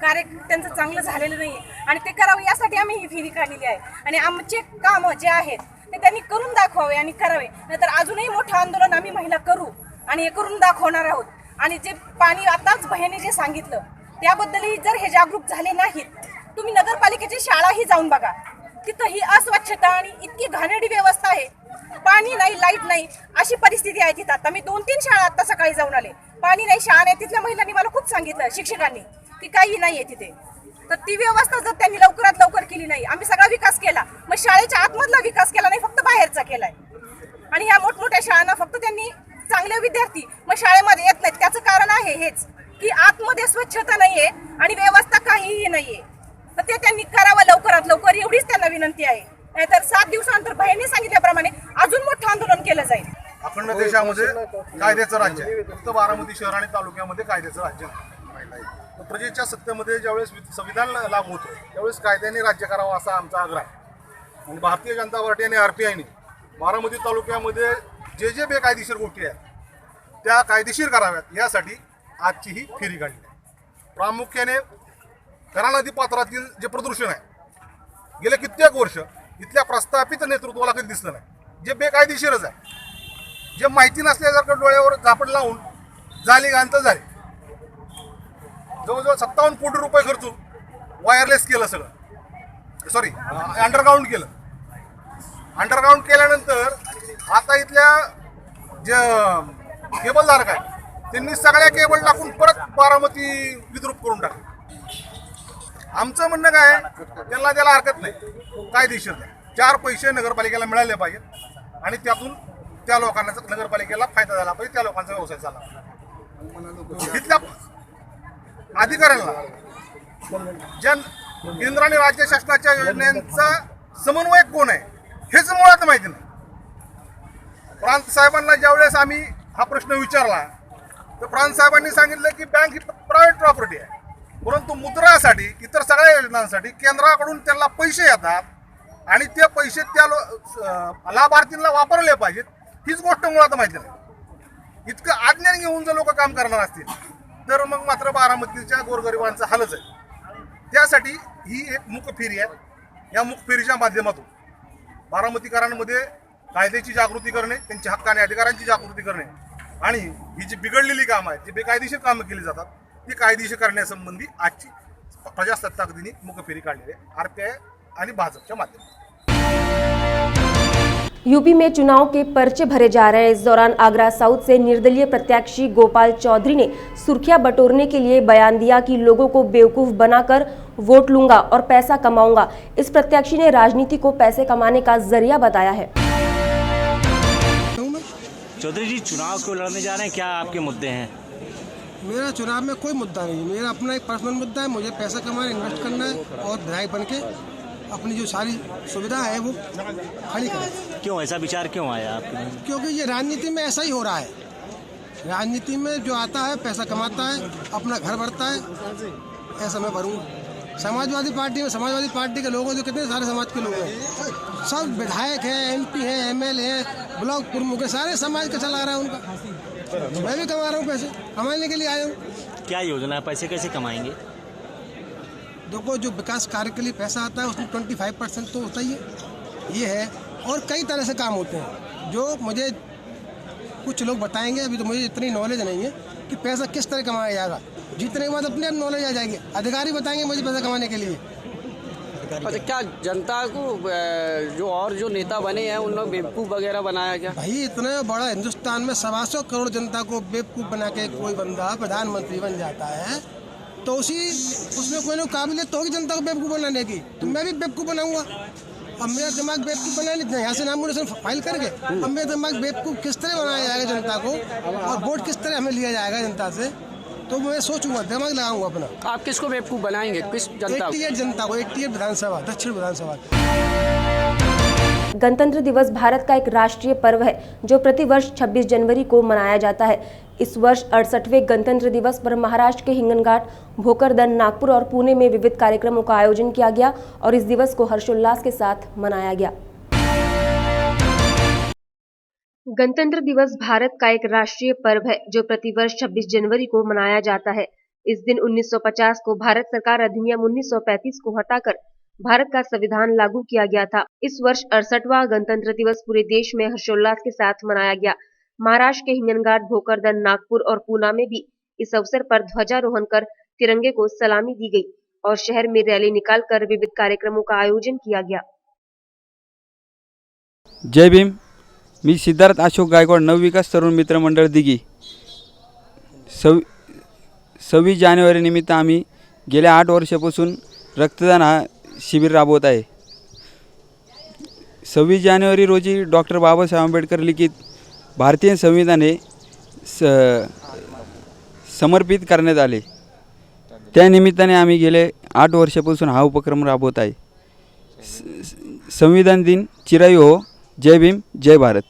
कार्य त्यांचं चांगलं झालेलं नाही आणि ते करावं यासाठी आम्ही ही फेरी काढलेली आहे। आणि आमचे कामं जे आहेत ते त्यांनी करून दाखवावे आणि करावे, नाहीतर अजूनही मोठं आंदोलन आम्ही महिला करू आणि हे करून दाखवणार आहोत। आणि जे पाणी आताच भयाने जे सांगितलं त्याबद्दलही जर हे जागरूक झाले नाहीत, तुम्ही नगरपालिकेची शाळाही जाऊन बघा, तिथं ही अस्वच्छता आणि इतकी घाणेरडी व्यवस्था आहे, पाणी नाही, लाईट नाही, अशी परिस्थिती आहे तिथं। आता मी 2-3 शाळा आता सकाळी जाऊन आले, पाणी नाही, शाळा नाही। तिथल्या महिलांनी मला खूप सांगितलं, शिक्षकांनी, की काही नाहीये तिथे। तर ती व्यवस्था जर त्यांनी लवकरात लवकर केली नाही, आम्ही सगळा विकास केला, मग शाळेच्या आतमधला विकास केला नाही, फक्त बाहेरचा केलाय। आणि या मोठमोठ्या शाळांना फक्त त्यांनी चांगले विद्यार्थी मग शाळेमध्ये येत नाहीत, त्याचं कारण आहे हेच की आतमध्ये स्वच्छता नाहीये आणि व्यवस्था काहीही नाहीये। तर ते त्यांनी करावं लवकरात लवकर, एवढीच त्यांना विनंती आहे। नाहीतर 7 दिवसानंतर भयाने सांगितल्याप्रमाणे अजून मोठं आंदोलन केलं जाईल। अखंड देशामध्ये कायद्याचं राज्य आहे, फक्त बारामती शहर आणि तालुक्यामध्ये कायद्याचं राज्य नाही। प्रजेच्या सत्तेमध्ये ज्यावेळेस संविधान लागू होतं त्यावेळेस कायद्याने राज्य करावं असा आमचा आग्रह आहे। आणि भारतीय जनता पार्टी आणि RPIने बारामती तालुक्यामध्ये जे बेकायदेशीर गोष्टी आहेत त्या कायदेशीर कराव्यात यासाठी आजची ही फेरी काढली आहे। प्रामुख्याने करा नदी पात्रातील जे प्रदूषण आहे गेले कित्येक वर्ष इथल्या प्रस्थापित नेतृत्वाला कधी दिसलं नाही, जे बेकायदेशीरच आहे, जे माहिती नसल्यासारखं डोळ्यावर झापड लावून झाली घांत झाली। जवळजवळ 57 कोटी रुपये खर्चून वायरलेस केलं सगळं, अंडरग्राऊंड केलं। अंडरग्राऊंड केल्यानंतर आता इथल्या जे केबलधारक आहे त्यांनी सगळ्या केबल टाकून परत बारामती विद्रूप करून टाकली. आमचं म्हणणं काय आहे, त्यांना द्यायला हरकत नाही, कायदेशीर द्या. 4 पैसे नगरपालिकेला मिळाले पाहिजेत आणि त्यातून त्या लोकांना नगरपालिकेला फायदा झाला पाहिजे, त्या लोकांचा व्यवसाय झाला. इथल्या अधिकाऱ्यांना ज्या केंद्र आणि राज्य शासनाच्या योजनांचा समन्वयक कोण आहे हेच मुळात माहिती नाही. प्रांत साहेबांना ज्यावेळेस आम्ही हा प्रश्न विचारला तर प्रांत साहेबांनी सांगितलं की बँक ही प्रायव्हेट प्रॉपर्टी आहे, परंतु मुद्रासाठी इतर सगळ्या योजनांसाठी केंद्राकडून त्यांना पैसे येतात आणि ते पैसे त्या लाभार्थींना वापरले पाहिजेत, हीच गोष्ट मुळात माहिती नाही. इतकं अज्ञान घेऊन जर लोक काम करणार असतील तर मग मात्र बारामतीच्या गोरगरिबांचा हालच आहे. त्यासाठी ही एक मूक फेरी आहे. या मूक फेरीच्या माध्यमातून बारामतीकरांमध्ये कायद्याची जागृती करणे, त्यांच्या हक्क आणि अधिकारांची जागृती करणे आणि ही जी बिघडलेली कामं आहेत, जी बेकायदेशीर कामं केली जातात ती कायदेशीर करण्यासंबंधी आजची प्रजासत्ताक दिनी मूक फेरी काढलेली आहे RPI आणि भाजपच्या माध्यमातून. यूपी में चुनाव के पर्चे भरे जा रहे हैं। इस दौरान आगरा साउथ से निर्दलीय प्रत्याशी गोपाल चौधरी ने सुर्खियां बटोरने के लिए बयान दिया कि लोगों को बेवकूफ बनाकर वोट लूंगा और पैसा कमाऊंगा। इस प्रत्याशी ने राजनीति को पैसे कमाने का जरिया बताया है। चौधरी जी, चुनाव क्यों लड़ने जा रहे हैं, क्या आपके मुद्दे हैं? मेरा चुनाव में कोई मुद्दा नहीं है, मेरा अपना एक पर्सनल मुद्दा है। मुझे पैसा कमाना, इन्वेस्ट करना है और विधायक बन के अपनी जो सारी सुविधा है वो खड़ी करें। क्यों ऐसा विचार क्यों आया आपके? क्योंकि ये राजनीति में ऐसा ही हो रहा है। राजनीति में जो आता है पैसा कमाता है, अपना घर भरता है, ऐसा मैं भरूँगा। समाजवादी पार्टी के लोगों जो कितने सारे समाज के लोग हैं, सब विधायक हैं, MP हैं, ML हैं, ब्लॉक प्रमुख है, सारे समाज का चला रहा है उनका। मैं भी कमा रहा हूँ, पैसे कमाने के लिए आया हूँ। क्या योजना है, पैसे कैसे कमाएंगे? देखो, जो विकास कार्य के लिए पैसा आता है उसमें 25% तो होता ही है, ये है। और कई तरह से काम होते हैं जो मुझे कुछ लोग बताएंगे, अभी तो मुझे इतनी नॉलेज नहीं है कि पैसा किस तरह कमाया जाएगा। जीतने के बाद अपने आप नॉलेज आ जाएगी, अधिकारी बताएंगे मुझे पैसा कमाने के लिए। अच्छा, क्या जनता को जो नेता बने हैं उन लोग बेवकूफ़ वगैरह बनाया क्या? भाई, इतना बड़ा हिंदुस्तान में 125 करोड़ जनता को बेवकूफ़ बना के कोई बंदा प्रधानमंत्री बन जाता है तो उसमें कोई ना काबिलियत तो होगी जनता को बेवकूफ़ बनाने की। तो मैं भी बेवकूफ़ बनाऊंगा। अब मेरा दिमाग बेवकूफ़ बनाने, यहाँ से नामोनिशन फाइल करके अब मेरा दिमाग बेवकूफ़ किस तरह बनाया जाएगा जनता को और वोट किस तरह हमें लिया जाएगा जनता से, तो मैं सोचूंगा, दिमाग लगाऊंगा अपना। आप किसको बेवकूफ़ बनाएंगे, किस जनता? 88 जनता को, 88 विधानसभा, दक्षिण विधानसभा। गणतंत्र दिवस भारत का एक राष्ट्रीय पर्व है जो प्रतिवर्ष 26 जनवरी को मनाया जाता है। इस वर्ष 68वें गणतंत्र दिवस पर महाराष्ट्र के हिंगनघाट, भोकरदन, नागपुर और पुणे में विविध कार्यक्रमों का आयोजन किया गया और इस दिवस को हर्षोल्लास के साथ मनाया गया। गणतंत्र दिवस भारत का एक राष्ट्रीय पर्व है जो प्रतिवर्ष 26 जनवरी को मनाया जाता है। इस दिन 1950 को भारत सरकार अधिनियम 1935 को हटाकर भारत का संविधान लागू किया गया था। इस वर्ष 68वां गणतंत्र दिवस पूरे देश में हर्षोल्लास के साथ मनाया गया। महाराष्ट्र के हिंगनघाट, भोकरदन, नागपुर और पूना में भी इस अवसर पर ध्वजारोहण कर तिरंगे को सलामी दी गई और शहर में रैली निकालकर विविध कार्यक्रमों का आयोजन किया गया। जय भीम। मी सिद्धार्थ अशोक गायकवाड, नवविकास तरुण मित्र मंडळ दिघी। 26 जानेवारी निमित्त आम्ही गेल्या 8 वर्षापासून रक्तदान हा शिबिर राबवत आहे। 26 जानेवारी रोजी डॉक्टर बाबासाहेब आंबेडकर लिखित भारतीय संविधान हे समर्पित करण्यात आले। त्या निमित्ताने आम्ही गेले 8 वर्षापासून हा उपक्रम राबवत आहे। संविधान दिन चिरायु हो। जय भीम, जय भारत।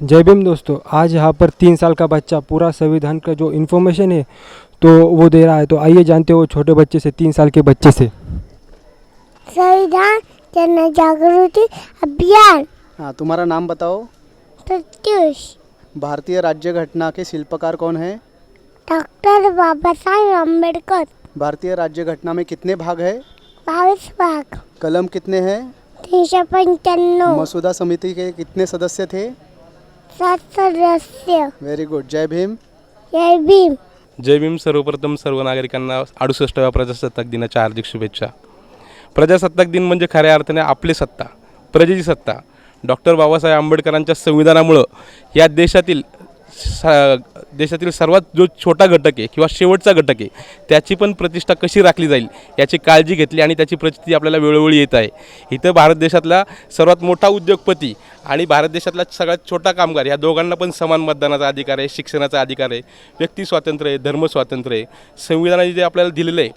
जय भीम दोस्तों, आज यहाँ पर 3 साल का बच्चा पूरा संविधान का जो इन्फॉर्मेशन है तो वो दे रहा है। तो आइए जानते हो छोटे बच्चे से, 3 साल के बच्चे से। संविधान जन जागृति अभियान। हाँ, तुम्हारा नाम बताओ। प्रत्युष। भारतीय राज्य घटना के शिल्पकार कौन है? डॉक्टर बाबा साहेब अम्बेडकर। भारतीय राज्य घटना में कितने भाग है? 22 भाग। कलम कितने हैं? 395। मसौदा समिति के कितने सदस्य थे? 7 सदस्य। Very good. जय भीम। जय भीम। जय भीम। सर्वप्रथम सर्व नागरिकांना 68व्या प्रजासत्ताक दिनाच्या हार्दिक शुभेच्छा। प्रजासत्ताक दिन म्हणजे खऱ्या अर्थाने आपली सत्ता, प्रजेची सत्ता। डॉक्टर बाबासाहेब आंबेडकरांच्या संविधानामुळे या देशातील देशातील सर्वात जो छोटा घटक आहे किंवा शेवटचा घटक आहे त्याची पण प्रतिष्ठा कशी राखली जाईल याची काळजी घेतली आणि त्याची प्रचिती आपल्याला वेळोवेळी येत आहे. इथं भारत देशातला सर्वात मोठा उद्योगपती आणि भारत देशातला सगळ्यात छोटा कामगार या दोघांना पण समान मतदानाचा अधिकार आहे, शिक्षणाचा अधिकार आहे, व्यक्ती स्वातंत्र्य आहे, धर्म स्वातंत्र्य आहे. संविधानाने जे आपल्याला दिलेलं आहे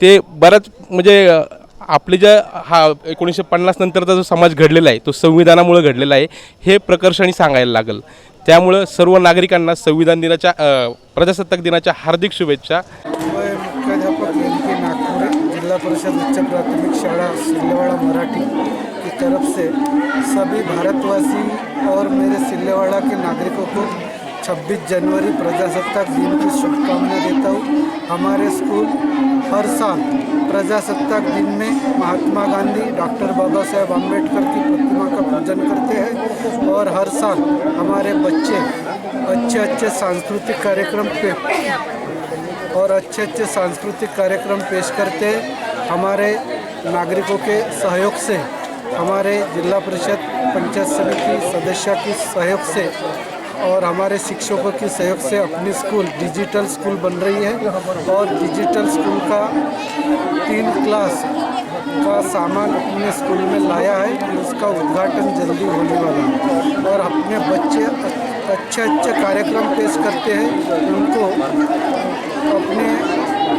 ते बरंच म्हणजे आपले जे हा 1950 नंतरचा जो समाज घडलेला आहे तो संविधानामुळे घडलेला आहे हे प्रकर्षाने सांगायला लागेल. त्यामुळं सर्व नागरिकांना संविधान दिनाच्या प्रजासत्ताक दिनाच्या हार्दिक शुभेच्छा. मुख्याध्यापक NK नागपुरे, जिला परिषद उच्च प्राथमिक शाला सिल्लेवाड़ा मराठी की तरफ से सभी भारतवासी और मेरे सिल्लेवाड़ा के नागरिकों को 26 जनवरी प्रजासत्ताक दिन की शुभकामनाएं देता हूँ. हमारे स्कूल हर साल प्रजासत्ताक दिन में महात्मा गांधी, डॉक्टर बाबा साहेब आम्बेडकर की प्रतिमा का पूजन करते हैं और हर साल हमारे बच्चे अच्छे सांस्कृतिक कार्यक्रम पेश करते हैं. हमारे नागरिकों के सहयोग से, हमारे जिला परिषद पंचायत समिति सदस्य की सहयोग से और हमारे शिक्षकों की सहयोग से अपनी स्कूल डिजिटल स्कूल बन रही है और डिजिटल स्कूल का 3 क्लास का सामान अपने स्कूल में लाया है. उसका उद्घाटन जल्दी होने वाला है और अपने बच्चे अच्छे कार्यक्रम पेश करते हैं. उनको अपने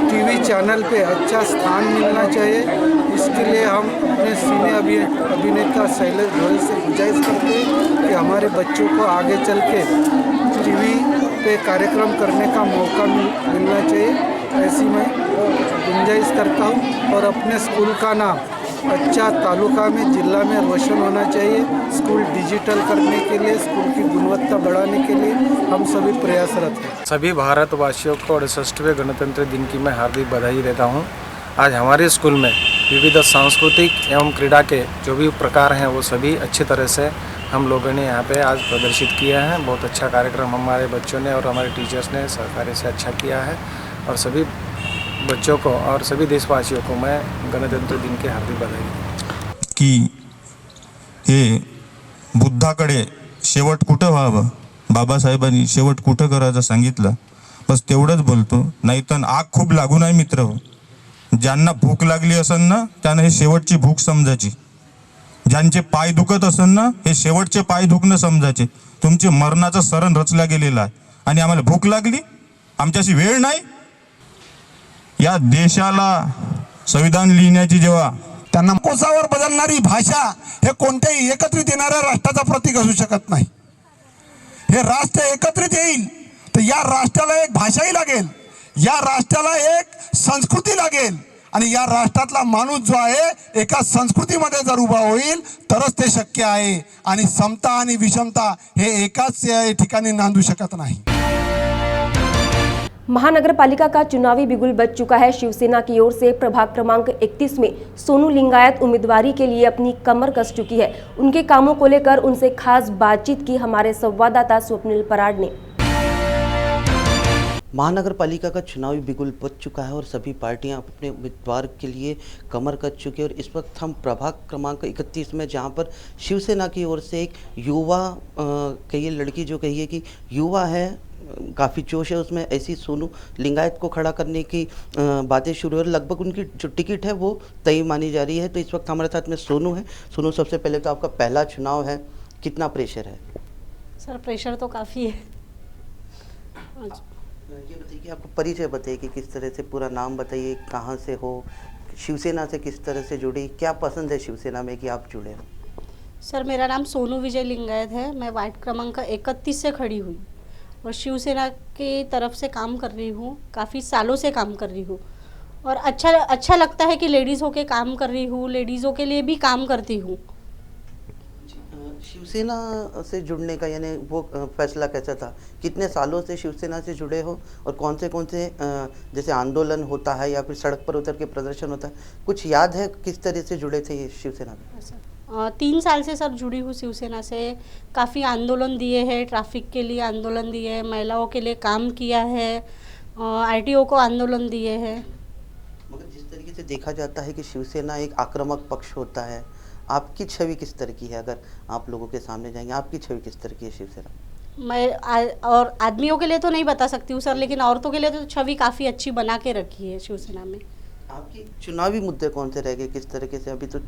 टीवी चैनल पे अच्छा स्थान मिलना चाहिए. इसके लिए हम अपने सीनियर अभिनेता शैलेश गोयल से गुजारिश करते हैं कि हमारे बच्चों को आगे चल के टीवी पे कार्यक्रम करने का मौका मिलना चाहिए. ऐसी मैं गुंजाइश करता हूँ और अपने स्कूल का नाम अच्छा तालुका में, जिला में रोशन होना चाहिए. स्कूल डिजिटल करने के लिए, स्कूल की गुणवत्ता बढ़ाने के लिए हम सभी प्रयासरत हैं. सभी भारतवासियों को 68वें गणतंत्र दिन की मैं हार्दिक बधाई देता हूं. आज हमारे स्कूल में विविध सांस्कृतिक एवं क्रीड़ा के जो भी प्रकार हैं वो सभी अच्छी तरह से हम लोगों ने यहाँ पे आज प्रदर्शित किया है. बहुत अच्छा कार्यक्रम हमारे बच्चों ने और हमारे टीचर्स ने सहकार्य से अच्छा किया है और सभी बच्चों को और सभी देशवासियों को मैं गणतंत्र दिन की हार्दिक बधाई देतो. की हे बुद्धाकडे शेवट कुठं व्हावं, बाबासाहेबांनी शेवट कुठं करायचं सांगितलं, बस तेवढंच बोलतो. नाही तर आग खूप लागू नाही मित्र. ज्यांना भूक लागली असेल ना त्यांना हे शेवटची भूक समजायची. ज्यांचे पाय दुखत असेल ना हे शेवटचे पाय दुखणं समजायचे. तुमचे मरणाचं सरण रचला गेलेला आहे आणि आम्हाला भूक लागली, आमच्याशी वेळ नाही. या देशाला संविधान लिहिण्याची जेव्हा त्यांना कोसावर बदलणारी भाषा हे कोणत्याही एकत्रित येणाऱ्या राष्ट्राचा प्रतीक असू शकत नाही. हे राष्ट्र एकत्रित येईल तर या राष्ट्राला एक भाषाही लागेल, या राष्ट्राला एक संस्कृती लागेल आणि या राष्ट्रातला माणूस जो आहे एका संस्कृतीमध्ये जर उभा होईल तरच ते शक्य आहे. आणि समता आणि विषमता हे एकाच ठिकाणी नांदू शकत नाही. महानगर पालिका का चुनावी बिगुल बज चुका है. शिवसेना की ओर से प्रभाग क्रमांक 31 में सोनू लिंगायत उम्मीदवारी के लिए अपनी कमर कस चुकी है. उनके कामों को लेकर उनसे खास बातचीत की हमारे संवाददाता स्वप्निल पराड ने. महानगर पालिका का चुनावी बिगुल बज चुका है और सभी पार्टियां अपने उम्मीदवार के लिए कमर कस चुकी है. और इस वक्त हम प्रभाग क्रमांक 31 में जहां पर शिवसेना की ओर से एक युवा कहिए लड़की जो कहिए कि युवा है, काफ़ी जोश है उसमें, ऐसी सोनू लिंगायत को खड़ा करने की बातें शुरू है. लगभग उनकी जो टिकट है वो तय मानी जा रही है. तो इस वक्त हमारे साथ में सोनू है. सोनू, सबसे पहले तो आपका पहला चुनाव है, कितना प्रेशर है? सर प्रेशर तो काफ़ी है. ये बताइए कि आपको परिचय बताइए कि किस तरह से, पूरा नाम बताइए, कहाँ से हो, शिवसेना से किस तरह से जुड़ी, क्या पसंद है शिवसेना में कि आप जुड़े हो? सर मेरा नाम सोनू विजय लिंगायत है. मैं वार्ड क्रमांक 31 से खड़ी हुई और शिवसेना की तरफ से काम कर रही हूँ. काफ़ी सालों से काम कर रही हूँ और अच्छा लगता है कि लेडीज़ होके काम कर रही हूँ, लेडीज़ों के लिए भी काम करती हूँ. शिवसेना से जुड़ने का यानी वो फैसला कैसा था? कितने सालों से शिवसेना से जुड़े हो और कौन से जैसे आंदोलन होता है या फिर सड़क पर उतर के प्रदर्शन होता है, कुछ याद है किस तरह से जुड़े थे ये शिवसेना में? 3 साल से सर जुड़ी हूँ शिवसेना से. काफ़ी आंदोलन दिए हैं, ट्रैफिक के लिए आंदोलन दिए हैं, महिलाओं के लिए काम किया है, RTO को आंदोलन दिए हैं. मगर जिस तरीके से देखा जाता है कि शिवसेना एक आक्रामक पक्ष होता है, आपकी छवि किस तरह की है? अगर आप लोगों के सामने जाएंगे, आपकी छवि किस तरह की है शिवसेना? और आदमियों के लिए तो नहीं बता सकती हूँ सर, लेकिन औरतों के लिए तो छवि काफ़ी अच्छी बना के रखी है शिवसेना में। आपकी चुनावी मुद्दे कौन से रहेंगे, किस तरीके से? अभी तो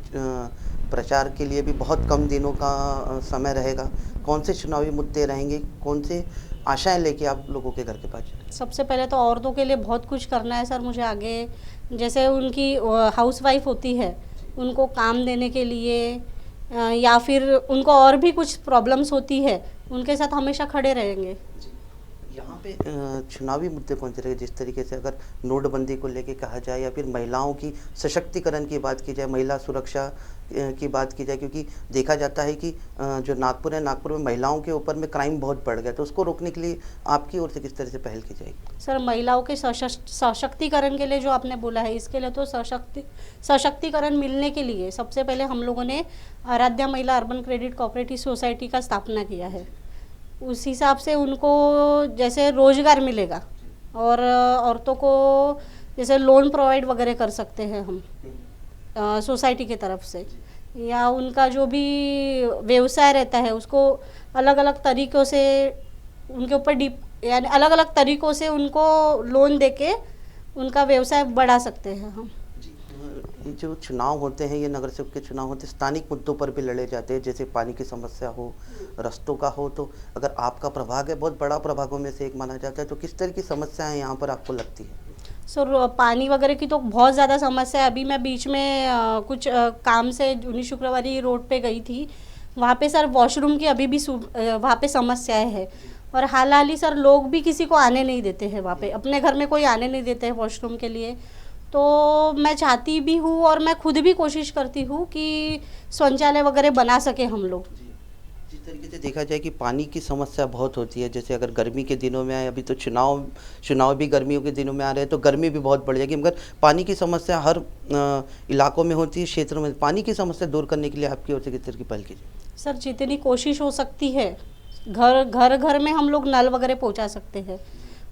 प्रचार के लिए भी बहुत कम दिनों का समय रहेगा, कौन से चुनावी मुद्दे रहेंगे, कौन से आशाएं लेके आप लोगों के घर के पास जाएं? सबसे पहले तो औरतों के लिए बहुत कुछ करना है सर मुझे आगे, जैसे उनकी हाउसवाइफ होती है उनको काम देने के लिए, या फिर उनको और भी कुछ प्रॉब्लम्स होती है उनके साथ हमेशा खड़े रहेंगे। यहाँ पे चुनावी मुद्दे कौन से रहे, जिस तरीके से अगर नोटबंदी को लेके कहा जाए या फिर महिलाओं की सशक्तिकरण की बात की जाए, महिला सुरक्षा की बात की जाए, क्योंकि देखा जाता है कि जो नागपुर है, नागपुर में महिलाओं के ऊपर में क्राइम बहुत बढ़ गया, तो उसको रोकने के लिए आपकी ओर से किस तरह से पहल की जाएगी? सर महिलाओं के सशक्तिकरण के लिए जो आपने बोला है, इसके लिए तो सशक्तिकरण मिलने के लिए सबसे पहले हम लोगों ने आराध्या महिला अर्बन क्रेडिट कोऑपरेटिव सोसाइटी का स्थापना किया है। उस हिसाब से उनको जैसे रोजगार मिलेगा और औरतों को जैसे लोन प्रोवाइड वगैरह कर सकते हैं हम सोसाइटी की तरफ से, या उनका जो भी व्यवसाय रहता है उसको अलग अलग तरीक़ों से उनके ऊपर यानी अलग अलग तरीक़ों से उनको लोन देके उनका व्यवसाय बढ़ा सकते हैं हम। जो चुनाव होते हैं, ये नगर सेवक के चुनाव होते हैं, स्थानिक मुद्दों पर भी लड़े जाते हैं, जैसे पानी की समस्या हो, रस्तों का हो, तो अगर आपका प्रभाग है, बहुत बड़ा प्रभागों में से एक माना जाता है, तो किस तरह की समस्याएं यहाँ पर आपको लगती है? सर पानी वगैरह की तो बहुत ज़्यादा समस्या है। अभी मैं बीच में कुछ काम से जूनी शुक्रवारी रोड पे गई थी, वहाँ पे सर वॉशरूम की अभी भी वहाँ पे समस्याएं है, और हाल ही सर लोग भी किसी को आने नहीं देते हैं वहाँ पे, अपने घर में कोई आने नहीं देते हैं वॉशरूम के लिए। तो मैं चाहती भी हूँ और मैं खुद भी कोशिश करती हूँ कि शौचालय वगैरह बना सके हम लोग। जिस तरीके से देखा जाए कि पानी की समस्या बहुत होती है, जैसे अगर गर्मी के दिनों में आए, अभी तो चुनाव भी गर्मियों के दिनों में आ रहे हैं, तो गर्मी भी बहुत बढ़ जाएगी, मगर पानी की समस्या हर इलाकों में होती है, क्षेत्रों में। पानी की समस्या दूर करने के लिए आपकी ओर से किस तरह की पहल कीजिए? सर जितनी कोशिश हो सकती है, घर में हम लोग नल वगैरह पहुँचा सकते हैं।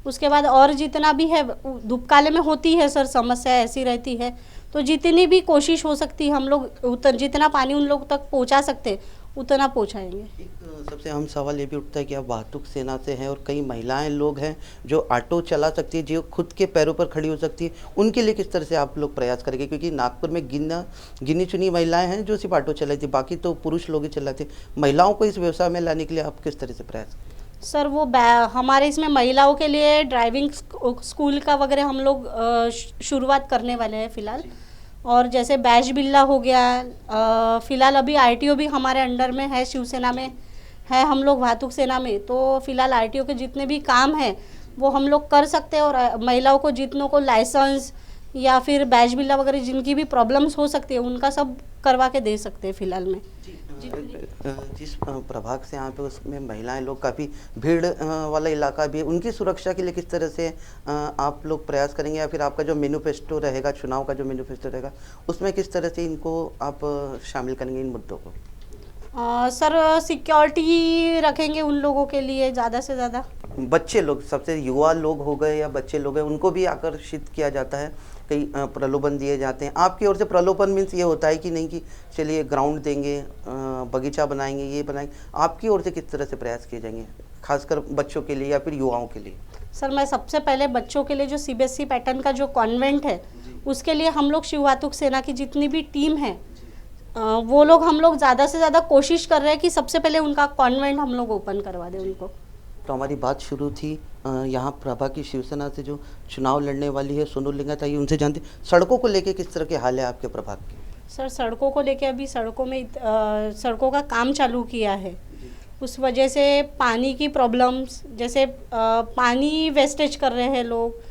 उसके बाद और जितना भी है, धूपकाले में होती है सर समस्या ऐसी रहती है, तो जितनी भी कोशिश हो सकती है हम लोग जितना पानी उन लोग तक पहुंचा सकते उतना पहुंचाएंगे। एक सबसे अहम सवाल ये भी उठता है कि आप वाहतुक सेना से हैं और कई महिलाएं लोग हैं जो ऑटो चला सकती है, जो खुद के पैरों पर खड़ी हो सकती है, उनके लिए किस तरह से आप लोग प्रयास करेंगे? क्योंकि नागपुर में गिनी चुनी महिलाएं हैं जो सिर्फ ऑटो चलाती, बाकी तो पुरुष लोग ही चलाते। महिलाओं को इस व्यवसाय में लाने के लिए आप किस तरह से प्रयास? सर वो हमारे इसमें महिलाओं के लिए ड्राइविंग स्कूल का वगैरह हम लोग शुरुआत करने वाले हैं फ़िलहाल, और जैसे बैच बिल्ला हो गया, फ़िलहाल अभी आरटीओ भी हमारे अंडर में है, शिवसेना में है हम लोग वाहतुक सेना में, तो फ़िलहाल आरटीओ के जितने भी काम हैं वो हम लोग कर सकते हैं, और महिलाओं को जितनों को लाइसेंस या फिर बैच बिल्ला वगैरह जिनकी भी प्रॉब्लम्स हो सकती है उनका सब करवा के दे सकते हैं फ़िलहाल में। जिस प्रभाग से यहाँ पे उसमें महिलाएं लोग, काफ़ी भीड़ वाला इलाका भी है, उनकी सुरक्षा के लिए किस तरह से आप लोग प्रयास करेंगे, या फिर आपका जो मैनिफेस्टो रहेगा, चुनाव का जो मैनिफेस्टो रहेगा, उसमें किस तरह से इनको आप शामिल करेंगे इन मुद्दों को? सर सिक्योरिटी रखेंगे उन लोगों के लिए ज़्यादा से ज़्यादा। बच्चे लोग, सबसे युवा लोग हो गए या बच्चे लोग हैं, उनको भी आकर्षित किया जाता है, कई प्रलोभन दिए जाते हैं। आपकी ओर से प्रलोभन मीन्स ये होता है कि नहीं कि चलिए ग्राउंड देंगे, बगीचा बनाएंगे, ये बनाएंगे, आपकी ओर से किस तरह से प्रयास किए जाएंगे, खासकर बच्चों के लिए या फिर युवाओं के लिए? सर मैं सबसे पहले बच्चों के लिए जो सीबीएसई पैटर्न का जो कॉन्वेंट है उसके लिए हम लोग शिव वाहतुक सेना की जितनी भी टीम है वो लोग हम लोग ज़्यादा से ज़्यादा कोशिश कर रहे हैं कि सबसे पहले उनका कॉन्वेंट हम लोग ओपन करवा दें उनको। तो हमारी बात शुरू थी यहाँ प्रभा की शिवसेना से जो चुनाव लड़ने वाली है सोनू लिंगायत, आइए उनसे जानते सड़कों को लेके किस तरह के हाल है आपके प्रभाग के? सर सड़कों को लेके अभी सड़कों का काम चालू किया है, उस वजह से पानी की प्रॉब्लम्स, जैसे पानी वेस्टेज कर रहे हैं लोग,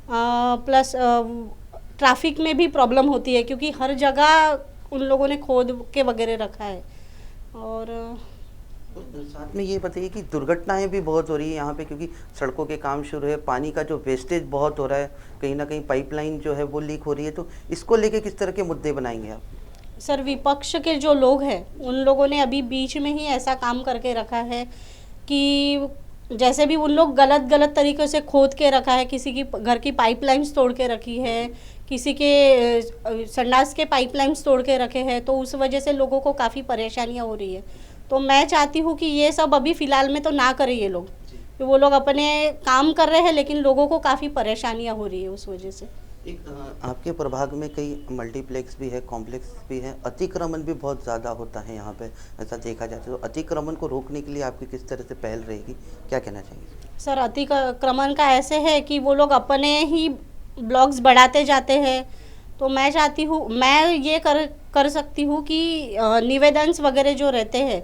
प्लस ट्रैफिक में भी प्रॉब्लम होती है क्योंकि हर जगह उन लोगों ने खोद के वगैरह रखा है। और साथ में ये बताइए कि दुर्घटनाएं भी बहुत हो रही है यहाँ पे, क्योंकि सड़कों के काम शुरू है, पानी का जो वेस्टेज बहुत हो रहा है, कहीं ना कहीं पाइपलाइन जो है वो लीक हो रही है, तो इसको लेके किस तरह के मुद्दे बनाएंगे आप? सर विपक्ष के जो लोग हैं उन लोगों ने अभी बीच में ही ऐसा काम करके रखा है कि जैसे भी उन लोग गलत तरीके से खोद के रखा है, किसी की घर की पाइपलाइंस तोड़ के रखी है, किसी के संडास के पाइपलाइंस तोड़ के रखे हैं, तो उस वजह से लोगों को काफ़ी परेशानियां हो रही है। तो मैं चाहती हूँ कि ये सब अभी फ़िलहाल में तो ना करें ये लोग, कि वो लोग अपने काम कर रहे हैं लेकिन लोगों को काफ़ी परेशानियाँ हो रही है उस वजह से। आपके प्रभाग में कई मल्टीप्लेक्स भी है, कॉम्प्लेक्स भी है, अतिक्रमण भी बहुत ज़्यादा होता है यहाँ पे, ऐसा देखा जाता है। तो अतिक्रमण को रोकने के लिए आपकी किस तरह से पहल रहेगी, क्या कहना चाहेंगे? सर, अतिक्रमण का ऐसे है कि वो लोग अपने ही ब्लॉक्स बढ़ाते जाते हैं, तो मैं चाहती हूँ, मैं ये कर सकती हूँ कि निवेदन्स वगैरह जो रहते हैं,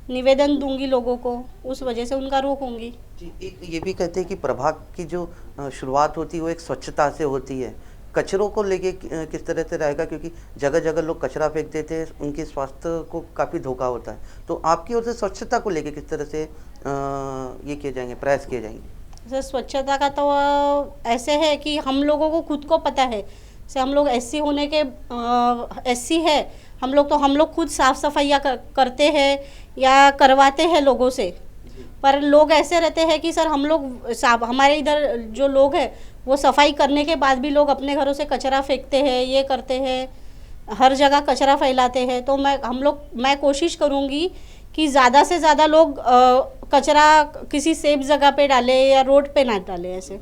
निवेदन दूंगी लोगों को, उस वजह से उनका रोकूंगी। ये भी कहते हैं कि प्रभाग की जो शुरुआत होती है वो एक स्वच्छता से होती है, कचरों को लेके किस तरह से रहेगा, क्योंकि जगह जगह लोग कचरा फेंक देते हैं, उनके स्वास्थ्य को काफ़ी धोखा होता है, तो आपकी ओर से स्वच्छता को लेके किस तरह से ये किए जाएंगे, प्रयास किए जाएंगे? सर, स्वच्छता का तो ऐसे है कि हम लोगों को खुद को पता है, से हम लोग एससी होने के एससी है, हम लोग खुद साफ़ सफाइयाँ करते हैं या करवाते हैं लोगों से, पर लोग ऐसे रहते हैं कि सर हम लोग हमारे इधर जो लोग हैं वो सफाई करने के बाद भी लोग अपने घरों से कचरा फेंकते हैं, ये करते हैं, हर जगह कचरा फैलाते हैं। तो मैं कोशिश करूँगी कि ज़्यादा से ज़्यादा लोग कचरा किसी सेफ जगह पे डाले या रोड पे ना डाले ऐसे।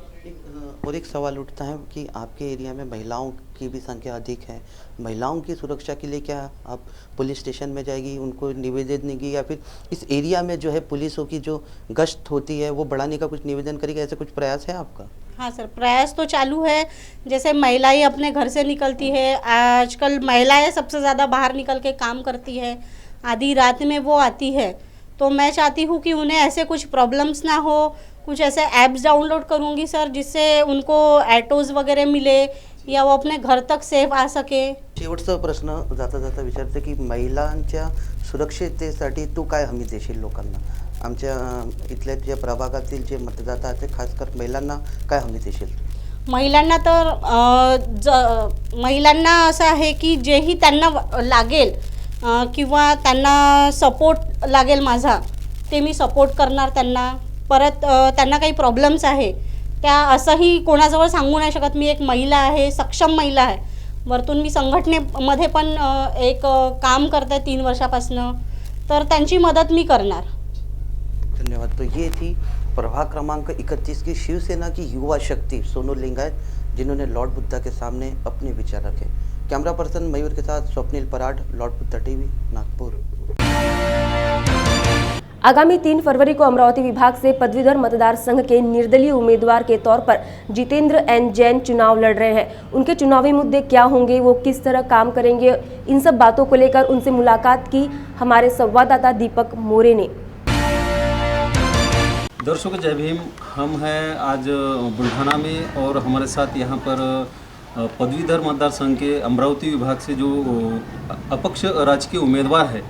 और एक सवाल उठता है कि आपके एरिया में महिलाओं की भी संख्या अधिक है, महिलाओं की सुरक्षा के लिए क्या आप पुलिस स्टेशन में जाएगी, उनको निवेदन देंगी, या फिर इस एरिया में जो है पुलिसों की जो गश्त होती है वो बढ़ाने का कुछ निवेदन करेगी, ऐसा कुछ प्रयास है आपका? हाँ सर, प्रयास तो चालू है। जैसे महिलाएं अपने घर से निकलती है, आजकल महिलाएं सबसे ज़्यादा बाहर निकल के काम करती है, आधी रात में वो आती है, तो मैं चाहती हूँ कि उन्हें ऐसे कुछ प्रॉब्लम्स ना हो, कुछ ऐसे ऐप्स डाउनलोड करूँगी सर, जिससे उनको ऑटोज वगैरह मिले या वो अपने घर तक सेफ आ सके। शेवटचा प्रश्न जाता जाता विचारते की महिलांच्या सुरक्षिततेसाठी तू काय हमी देशील लोकांना? आमच्या इथल्या ज्या प्रभागातील जे मतदाता आहेत ते खासकर महिलांना काय हमी देशील? महिलांना तर महिलांना असं आहे की जेही त्यांना लागेल किंवा त्यांना सपोर्ट लागेल माझा, ते मी सपोर्ट करणार त्यांना। परत त्यांना काही प्रॉब्लेम्स आहे त्या असंही कोणाजवळ सांगू नाही शकत, मी एक महिला आहे, सक्षम महिला आहे, वरतून मी संघटनेमध्ये पण एक काम करते 3 वर्षापासून, तर त्यांची मदत मी करणार। धन्यवाद। तो ये थी प्रभाग क्रमांक 31 की शिवसेना की युवा शक्ति सोनू लिंगायत, जिन्होंने लॉर्ड बुद्धा के सामने अपने विचार रखे। कैमरा पर्सन मयूर के साथ स्वप्निल पराठ, लॉर्ड बुद्धा टीवी, नागपुर। आगामी 3 फरवरी को अमरावती विभाग से पदवीधर मतदार संघ के निर्दलीय उम्मीदवार के तौर पर जितेंद्र एन जैन चुनाव लड़ रहे हैं। उनके चुनावी मुद्दे क्या होंगे, वो किस तरह काम करेंगे, इन सब बातों को लेकर उनसे मुलाकात की हमारे संवाददाता दीपक मोरे ने। दर्शकों जय भीम। हम हैं आज बुल्ढाना में और हमारे साथ यहाँ पर पदवीधर मतदार संघ के अमरावती विभाग से जो अपक्ष राजकीय उम्मीदवार है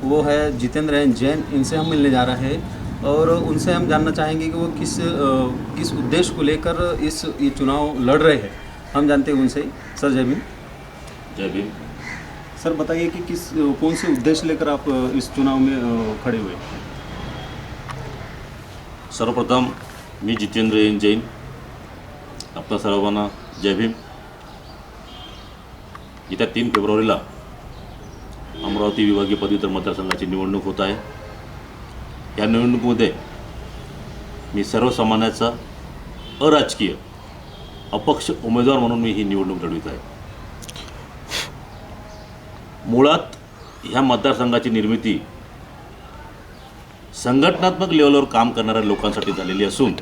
वो है जितेंद्र एन जैन। इनसे हम मिलने जा रहे हैं और उनसे हम जानना चाहेंगे कि वो किस उद्देश्य को लेकर ये चुनाव लड़ रहे हैं। हम जानते हैं उनसे। सर जय भीम। जय भीम। सर बताइए कि कौन से उद्देश्य लेकर आप इस चुनाव में खड़े हुए? सर्वप्रथम मी जितेंद्र एन जैन, आपल्या सर्वांना जय भीम। येत्या 3 फेब्रुवारीला अमरावती विभागीय पदवीधर मतदारसंघाची निवडणूक होत आहे। या निवडणुकीमध्ये मी सर्वसामान्याचा अराजकीय अपक्ष उमेदवार म्हणून मी ही निवडणूक लढवित आहे। मुळात ह्या मतदारसंघाची निर्मिती संघटनात्मक लेवलवर काम करणाऱ्या लोकांसाठी झालेली असून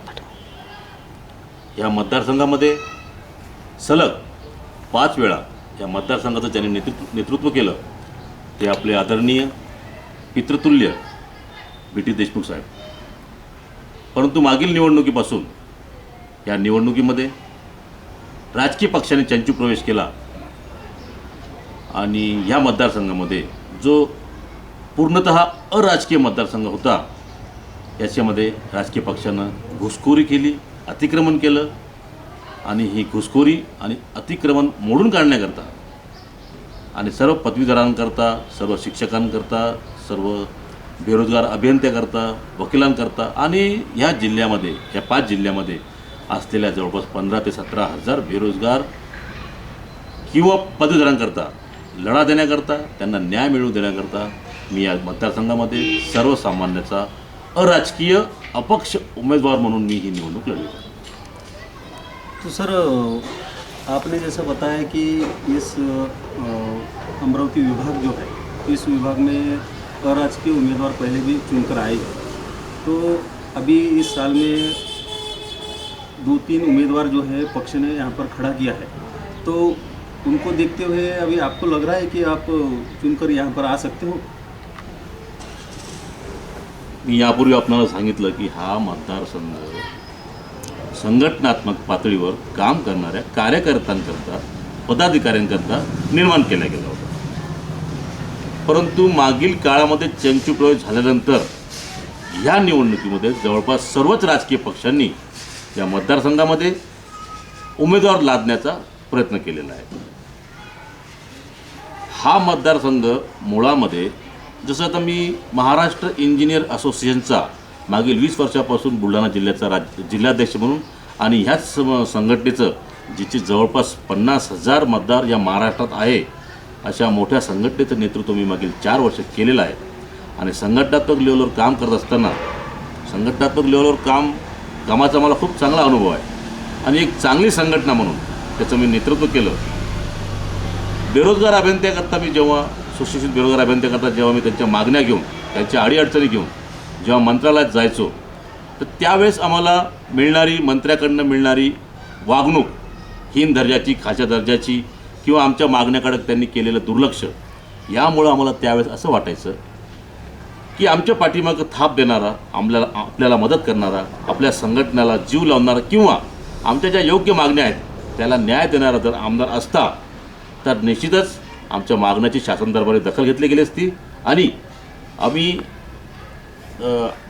या मतदारसंघामध्ये सलग 5 वेळा या मतदारसंघाचं ज्यांनी नेतृत्व केलं ते आपले आदरणीय पितृतुल्य बी.टी. देशमुख साहेब। परंतु मागील निवडणुकीपासून या निवडणुकीमध्ये राजकीय पक्षाने चंचू प्रवेश केला आणि ह्या मतदारसंघामध्ये जो पूर्णतः अराजकीय मतदारसंघ होता याच्यामध्ये राजकीय पक्षानं घुसखोरी केली, अतिक्रमण केलं आणि ही घुसखोरी आणि अतिक्रमण मोडून काढण्याकरता आणि सर्व पदवीधरांकरता, सर्व शिक्षकांकरता, सर्व बेरोजगार अभियंत्याकरता, वकिलांकरता आणि ह्या जिल्ह्यामध्ये, या 5 जिल्ह्यामध्ये असलेल्या जवळपास 15 ते 17 हजार बेरोजगार किंवा पदवीधरांकरता लढा देण्याकरता, त्यांना न्याय मिळवून देण्याकरता मी या मतदारसंघामध्ये सर्वसामान्याचा अराजकीय अपक्ष उमेदवार म्हणून मी ही निवडणूक लढली। तो सर आपने जैसा बताया कि इस अमरावती विभाग जो है, इस विभाग में अराजकीय उम्मीदवार पहले भी चुनकर आए हैं, तो अभी इस साल में 2-3 उम्मीदवार जो है पक्ष ने यहाँ पर खड़ा किया है, तो उनको देखते हुए अभी आपको लग रहा है कि आप चुनकर यहाँ पर आ सकते हो? मी यापूर्वी आपल्याला सांगितलं की हा मतदारसंघ संघटनात्मक पातळीवर काम करणाऱ्या कार्यकर्त्यांकरता, पदाधिकाऱ्यांकरता निर्माण केला गेला होता। परंतु मागील काळामध्ये चंचुटोळ झाल्यानंतर या निवडणुकीमध्ये जवळपास सर्वच राजकीय पक्षांनी या मतदारसंघामध्ये उमेदवार लादण्याचा प्रयत्न केलेला आहे। हा मतदारसंघ मुळामध्ये जसं आता मी महाराष्ट्र इंजिनियर असोसिएशनचा मागील 20 वर्षापासून बुलढाणा जिल्ह्याचा जिल्हाध्यक्ष म्हणून आणि ह्याच संघटनेचं जिचे जवळपास 50,000 मतदार या महाराष्ट्रात आहे अशा मोठ्या संघटनेचं नेतृत्व मी मागील 4 वर्ष केलेलं आहे। आणि संघटनात्मक लेवलवर काम करत असताना संघटनात्मक लेवलवर कामाचा मला खूप चांगला अनुभव आहे आणि एक चांगली संघटना म्हणून त्याचं मी नेतृत्व केलं। बेरोजगार अभियंत्याकरता मी जेव्हा सुशिक्षित बेरोजगार अभियंत्याकरता जेव्हा मी त्यांच्या मागण्या घेऊन त्यांच्या अडीअडचणी घेऊन जेव्हा मंत्रालयात जायचो, तर त्यावेळेस आम्हाला मंत्र्याकडनं मिळणारी वागणूक हीन दर्जाची, खालच्या दर्जाची किंवा आमच्या मागण्याकडे त्यांनी केलेलं दुर्लक्ष, यामुळं आम्हाला त्यावेळेस असं वाटायचं की आमच्या पाठीमागं थाप देणारा, आपल्याला मदत करणारा, आपल्या संघटनेला जीव लावणारा किंवा आमच्या ज्या योग्य मागण्या आहेत त्याला न्याय देणारा जर आमदार असता तर निश्चितच आमच्या मागण्याची शासन दरबारी दखल घेतली गेली असती आणि आम्ही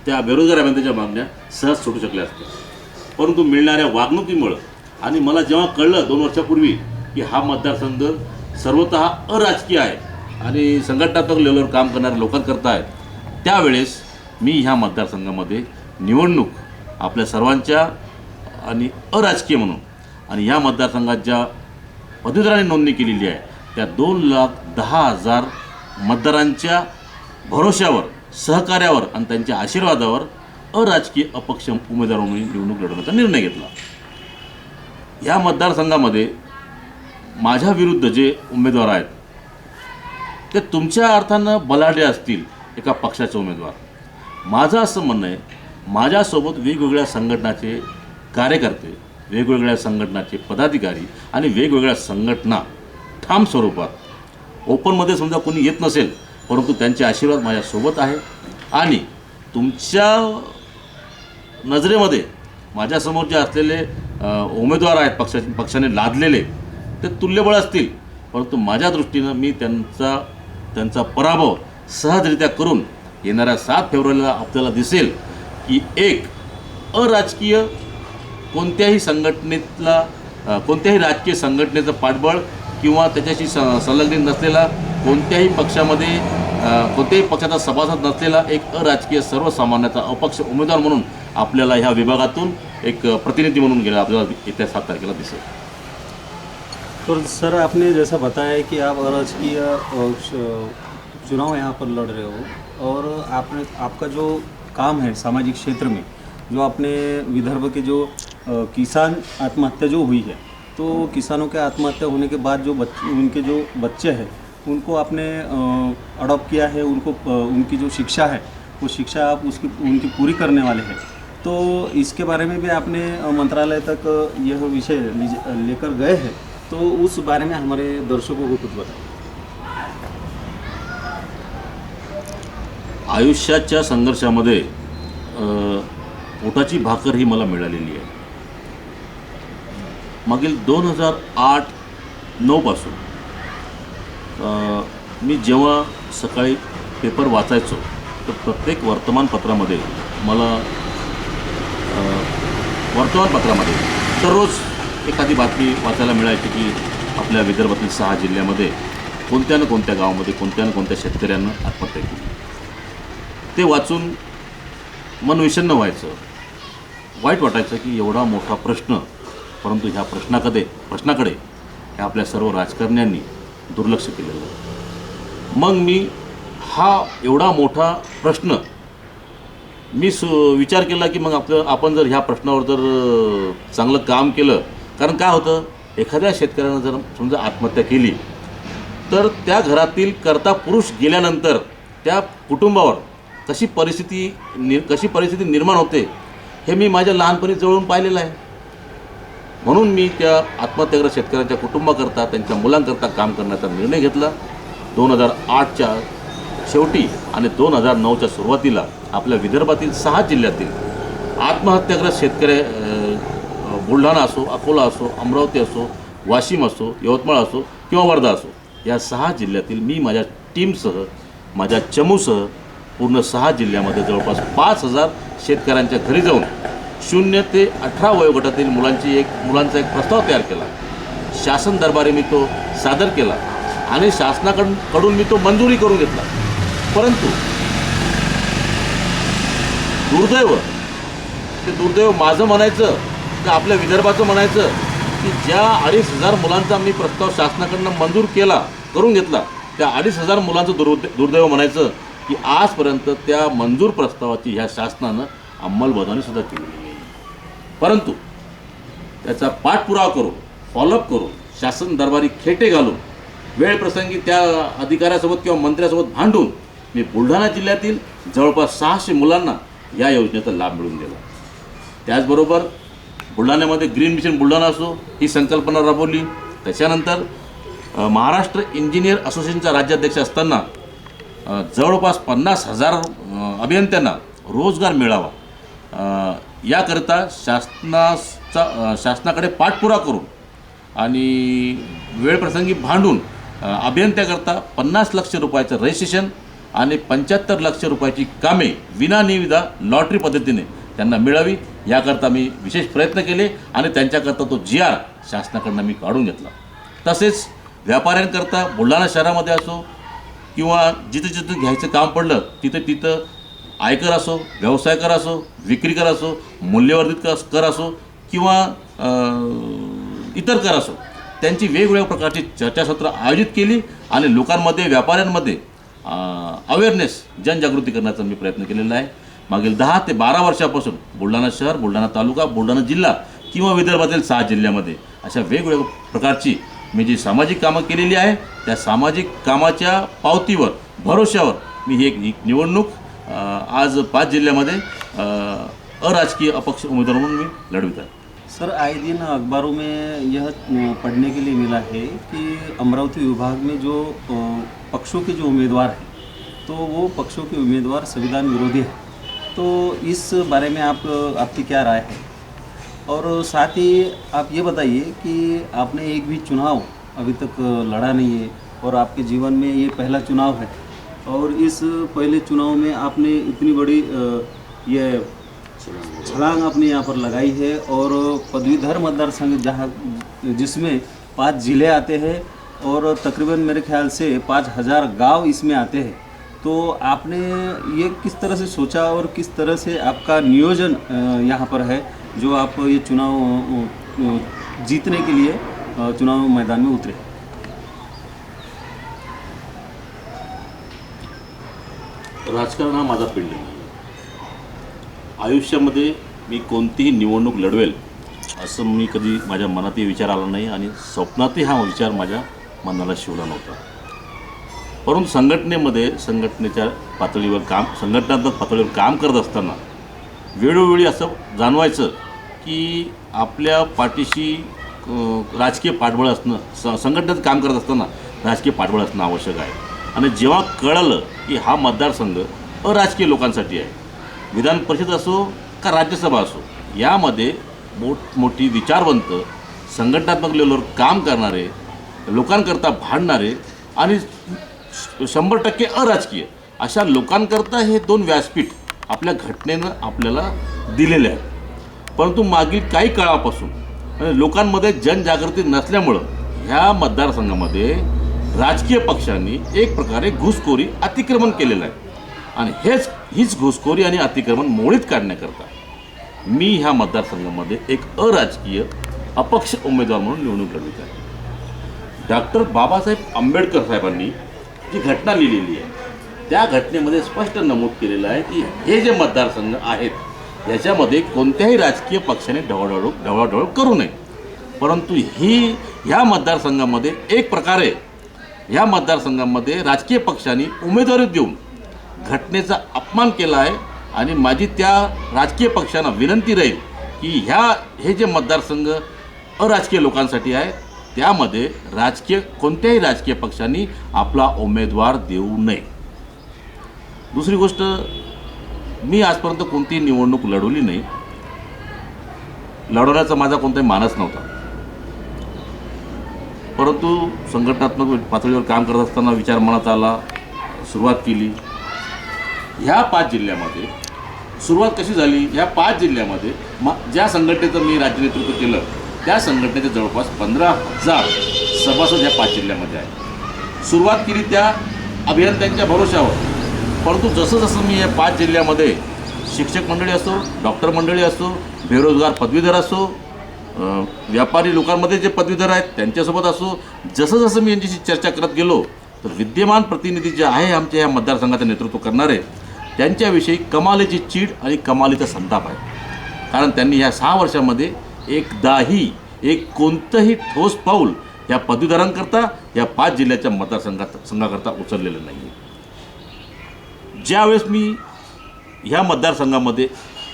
त्या बेरोजगार अभियंत्याच्या मागण्या सहज सुटू शकल्या असत्या। परंतु मिळणाऱ्या वागणुकीमुळं आणि मला जेव्हा कळलं 2 वर्षापूर्वी की हा मतदारसंघ सर्वतः अराजकीय आहे आणि संघटनात्मक लेवलवर काम करणाऱ्या लोकांकरता आहे, त्यावेळेस मी ह्या मतदारसंघामध्ये निवडणूक आपल्या सर्वांच्या आणि अराजकीय म्हणून आणि ह्या मतदारसंघात ज्या पदवीधरांनी नोंदणी केलेली आहे त्या 2,10,000 मतदारांच्या भरोश्यावर, सहकार्यावर आणि त्यांच्या आशीर्वादावर अराजकीय अपक्ष उमेदवार म्हणून निवडणूक लढवण्याचा निर्णय घेतला। या मतदारसंघामध्ये माझ्या विरुद्ध जे उमेदवार आहेत ते तुमच्या अर्थानं बलाढ्य असतील एका पक्षाचे उमेदवार। माझं असं म्हणणं आहे, माझ्यासोबत वेगवेगळ्या संघटनाचे कार्यकर्ते, वेगवेगळ्या संघटनाचे पदाधिकारी आणि वेगवेगळ्या संघटना ठाम स्वरूपात ओपनमध्ये समजा कोणी येत नसेल परंतु त्यांचे आशीर्वाद माझ्यासोबत आहे आणि तुमच्या नजरेमध्ये माझ्यासमोर जे असलेले उमेदवार आहेत पक्षाने लादलेले ते तुल्यबळ असतील, परंतु माझ्या दृष्टीनं मी त्यांचा पराभव सहजरित्या करून येणाऱ्या 7 फेब्रुवारीला आपल्याला दिसेल की एक अराजकीय कोणत्याही राजकीय संघटनेचं पाठबळ किंवा त्याच्याशी संलग्नित नसलेला कोणत्याही पक्षाचा सभासद नसलेला एक अराजकीय सर्वसामान्याचा अपक्ष उमेदवार म्हणून आपल्याला ह्या विभागातून एक प्रतिनिधी म्हणून गेला आपल्याला येत्या 7 तारखेला दिसेल। तो सर आपने जैसा बताया कि आप अराजकीय चुनाव यहाँ पर लड़ रहे हो और आपका जो काम है सामाजिक क्षेत्र में, जो आपने विदर्भ के जो किसान आत्महत्या जो हुई है, तो किसानों के आत्महत्या होने के बाद उनके जो बच्चे हैं उनको आपने अडॉप्ट किया है, उनकी जो शिक्षा है वो शिक्षा आप उनकी पूरी करने वाले हैं, तो इसके बारे में भी आपने मंत्रालय तक यह विषय लेकर गए हैं, तो उस बारे में हमारे दर्शकों को कुछ बताएं। आयुष्याच्या संघर्षामध्ये पोटाची भाकर ही मला मिळालेली आहे। मागील 2008-9 पासून मी जेव्हा सकाळी पेपर वाचायचो तर प्रत्येक वर्तमानपत्रामध्ये मला दररोज एखादी बातमी वाचायला मिळायची की आपल्या विदर्भातील 6 जिल्ह्यामध्ये कोणत्या ना कोणत्या गावामध्ये कोणत्या ना कोणत्या शेतकऱ्यांना आत्महत्या केली। ते वाचून मन विषण्ण व्हायचं, वाईट वाटायचं की एवढा मोठा प्रश्न, परंतु ह्या प्रश्नाकडे ह्या आपल्या सर्व राजकारण्यांनी दुर्लक्ष केलेलं। मग मी हा एवढा मोठा प्रश्न मी विचार केला की मग आपण जर ह्या प्रश्नावर जर चांगलं काम केलं, कारण काय होतं, एखाद्या शेतकऱ्यानं जर समजा आत्महत्या केली तर त्या घरातील कर्ता पुरुष गेल्यानंतर त्या कुटुंबावर कशी परिस्थिती निर्माण होते हे मी माझ्या लहानपणी जवळून पाहिलेलं आहे. म्हणून मी त्या आत्महत्याग्रस्त शेतकऱ्यांच्या कुटुंबाकरता, त्यांच्या मुलांकरता काम करण्याचा निर्णय घेतला. 2008च्या शेवटी आणि 2009च्या सुरुवातीला आपल्या विदर्भातील 6 जिल्ह्यातील आत्महत्याग्रस्त शेतकरी, बुलढाणा असो, अकोला असो, अमरावती असो, वाशिम असो, यवतमाळ असो किंवा वर्धा असो, या 6 जिल्ह्यातील मी माझ्या टीमसह, माझ्या चमूसह पूर्ण 6 जिल्ह्यामध्ये जवळपास 5000 शेतकऱ्यांच्या घरी जाऊन 0 ते 18 वयोगटातील मुलांचा एक प्रस्ताव तयार केला. शासन दरबारी मी तो सादर केला आणि शासनाकडून मी तो मंजुरी करून घेतला. परंतु दुर्दैव माझं म्हणायचं की आपल्या विदर्भाचं म्हणायचं की ज्या 2500 मुलांचा मी प्रस्ताव शासनाकडनं मंजूर करून घेतला, त्या 2500 मुलांचं दुर्दैव म्हणायचं की आजपर्यंत त्या मंजूर प्रस्तावाची ह्या शासनानं अंमलबजावणीसुद्धा केली नाही. परंतु त्याचा पाठपुरावा करून, फॉलोअप करून, शासन दरबारी खेटे घालून, वेळप्रसंगी त्या अधिकाऱ्यासोबत किंवा मंत्र्यासोबत भांडून मी बुलढाणा जिल्ह्यातील जवळपास 600 मुलांना या योजनेचा लाभ मिळवून दिला. त्याचबरोबर बुलढाण्यामध्ये ग्रीन मिशन बुलढाणा असो ही संकल्पना राबवली. त्याच्यानंतर महाराष्ट्र इंजिनियर असोसिएशनचा राज्याध्यक्ष असताना जवळपास 50,000 अभियंत्यांना रोजगार मिळावा याकरिता शासनाकडे पाठपुरावा करून आणि वेळप्रसंगी भांडून अभियंत्याकरता 50 लाख रुपयाचं रजिस्ट्रेशन आणि 75 लाख रुपयाची कामे विनानिविदा लॉटरी पद्धतीने त्यांना मिळावी याकरता मी विशेष प्रयत्न केले आणि त्यांच्याकरता तो GR शासनाकडनं मी काढून घेतला. तसेच व्यापाऱ्यांकरता बुलढाणा शहरामध्ये असो किंवा जिथं घ्यायचं काम पडलं तिथं आयकर असो, व्यवसाय कर असो, विक्री कर असो, मूल्यवर्धित कर असो किंवा इतर कर असो, त्यांची वेगवेगळ्या प्रकारची चर्चासत्र आयोजित केली आणि लोकांमध्ये, व्यापाऱ्यांमध्ये अवेअरनेस, जनजागृती करण्याचा मी प्रयत्न केलेला आहे. मागील 10 ते 12 वर्षापासून बुलढाणा शहर, बुलढाणा तालुका, बुलढाणा जिल्हा किंवा विदर्भातील 6 जिल्ह्यामध्ये अशा वेगवेगळ्या प्रकारची मी जी सामाजिक कामं केलेली आहे त्या सामाजिक कामाच्या पावतीवर, भरोश्यावर मी ही एक निवडणूक आज 5 जिल्ह्यामध्ये अराजकीय अपक्ष उम्मीदवार म्हणून मी लढवित आहे. सर, आए दिन अखबारों में यह पढ़ने के लिए मिला है कि अमरावती विभाग में जो पक्षों के जो उम्मीदवार हैं तो वो पक्षों के उम्मीदवार संविधान विरोधी हैं. तो इस बारे में आपकी क्या राय है? और साथ ही आप ये बताइए कि आपने एक भी चुनाव अभी तक लड़ा नहीं है और आपके जीवन में ये पहला चुनाव है और इस पहले चुनाव में आपने इतनी बड़ी ये छलांग आपने यहाँ पर लगाई है और पदवीधर मतदार संघ जिसमें 5 जिले आते हैं और तकरीबन मेरे ख्याल से 5000 गांव इसमें आते हैं. तो आपने ये किस तरह से सोचा और किस तरह से आपका नियोजन यहाँ पर है जो आप ये चुनाव जीतने के लिए चुनाव मैदान में उतरे? राजकारण हा माझा फील्ड नाही. आयुष्यामध्ये मी कोणतीही निवडणूक लढवेल असं मी कधी माझ्या मनातही विचार आला नाही आणि स्वप्नातही हा विचार माझ्या मनाला शिवला नव्हता. परंतु संघटनेच्या पातळीवर संघटनात्मक पातळीवर काम करत असताना वेळोवेळी असं जाणवायचं की आपल्या पाठीशी राजकीय पाठबळ असणं, संघटनेचं काम करत असताना राजकीय पाठबळ असणं आवश्यक आहे. आणि जेव्हा कळलं की हा मतदारसंघ अराजकीय लोकांसाठी आहे, विधान परिषद असो का राज्यसभा असो, यामध्ये मोठी विचारवंत, संघटनात्मक लेवलवर काम करणारे, लोकांकरता भांडणारे आणि 100% अराजकीय अशा लोकांकरता हे 2 व्यासपीठ आपल्या घटनेनं आपल्याला दिलेले आहे. परंतु मागील काही काळापासून लोकांमध्ये जनजागृती नसल्यामुळं ह्या मतदारसंघामध्ये राजकीय पक्षांनी एक प्रकारे घुसखोरी, अतिक्रमण केलेलं आहे आणि हीच घुसखोरी आणि अतिक्रमण मोडीत काढण्याकरता मी ह्या मतदारसंघामध्ये एक अराजकीय अपक्ष उमेदवार म्हणून निवडणूक लढवित आहे. डॉक्टर बाबासाहेब आंबेडकर साहेबांनी जी घटना लिहिलेली आहे त्या घटनेमध्ये स्पष्ट नमूद केलेलं आहे की हे जे मतदारसंघ आहेत याच्यामध्ये कोणत्याही राजकीय पक्षाने ढवळाढवळ करू नये. परंतु ह्या मतदारसंघामध्ये एक प्रकारे ह्या मतदारसंघामध्ये राजकीय पक्षांनी उमेदवारी देऊन घटनेचा अपमान केला आहे. आणि माझी त्या राजकीय पक्षांना विनंती राहील की हे जे मतदारसंघ अराजकीय लोकांसाठी आहे त्यामध्ये कोणत्याही राजकीय पक्षांनी आपला उमेदवार देऊ नये. दुसरी गोष्ट, मी आजपर्यंत कोणतीही निवडणूक लढवली नाही, लढवण्याचा माझा कोणताही मानस नव्हता. परंतु संघटनात्मक पातळीवर काम करत असताना विचार मनात आला, सुरुवात केली. ह्या 5 जिल्ह्यामध्ये सुरुवात कशी झाली? ह्या 5 जिल्ह्यामध्ये ज्या संघटनेचं मी राज्य नेतृत्व केलं त्या संघटनेचे जवळपास 15,000 सभासद ह्या 5 जिल्ह्यामध्ये आहे. सुरुवात केली त्या अभियंत्यांच्या भरोशावर. परंतु जसं जसं मी या 5 जिल्ह्यामध्ये शिक्षक मंडळी असो, डॉक्टर मंडळी असो, बेरोजगार पदवीधर असो, व्यापारी लोकांमध्ये जे पदवीधर आहेत त्यांच्यासोबत असो, जसं जसं मी यांच्याशी चर्चा करत गेलो तर विद्यमान प्रतिनिधी जे आहे आमच्या या मतदारसंघाचं नेतृत्व करणारे त्यांच्याविषयी कमालीची चीड आणि कमालीचा संताप आहे. कारण त्यांनी ह्या 6 वर्षामध्ये एकदाही कोणतंही ठोस पाऊल या पदवीधरांकरता या 5 जिल्ह्याच्या मतदारसंघाकरता उचललेलं नाही. ज्यावेळेस मी ह्या मतदारसंघामध्ये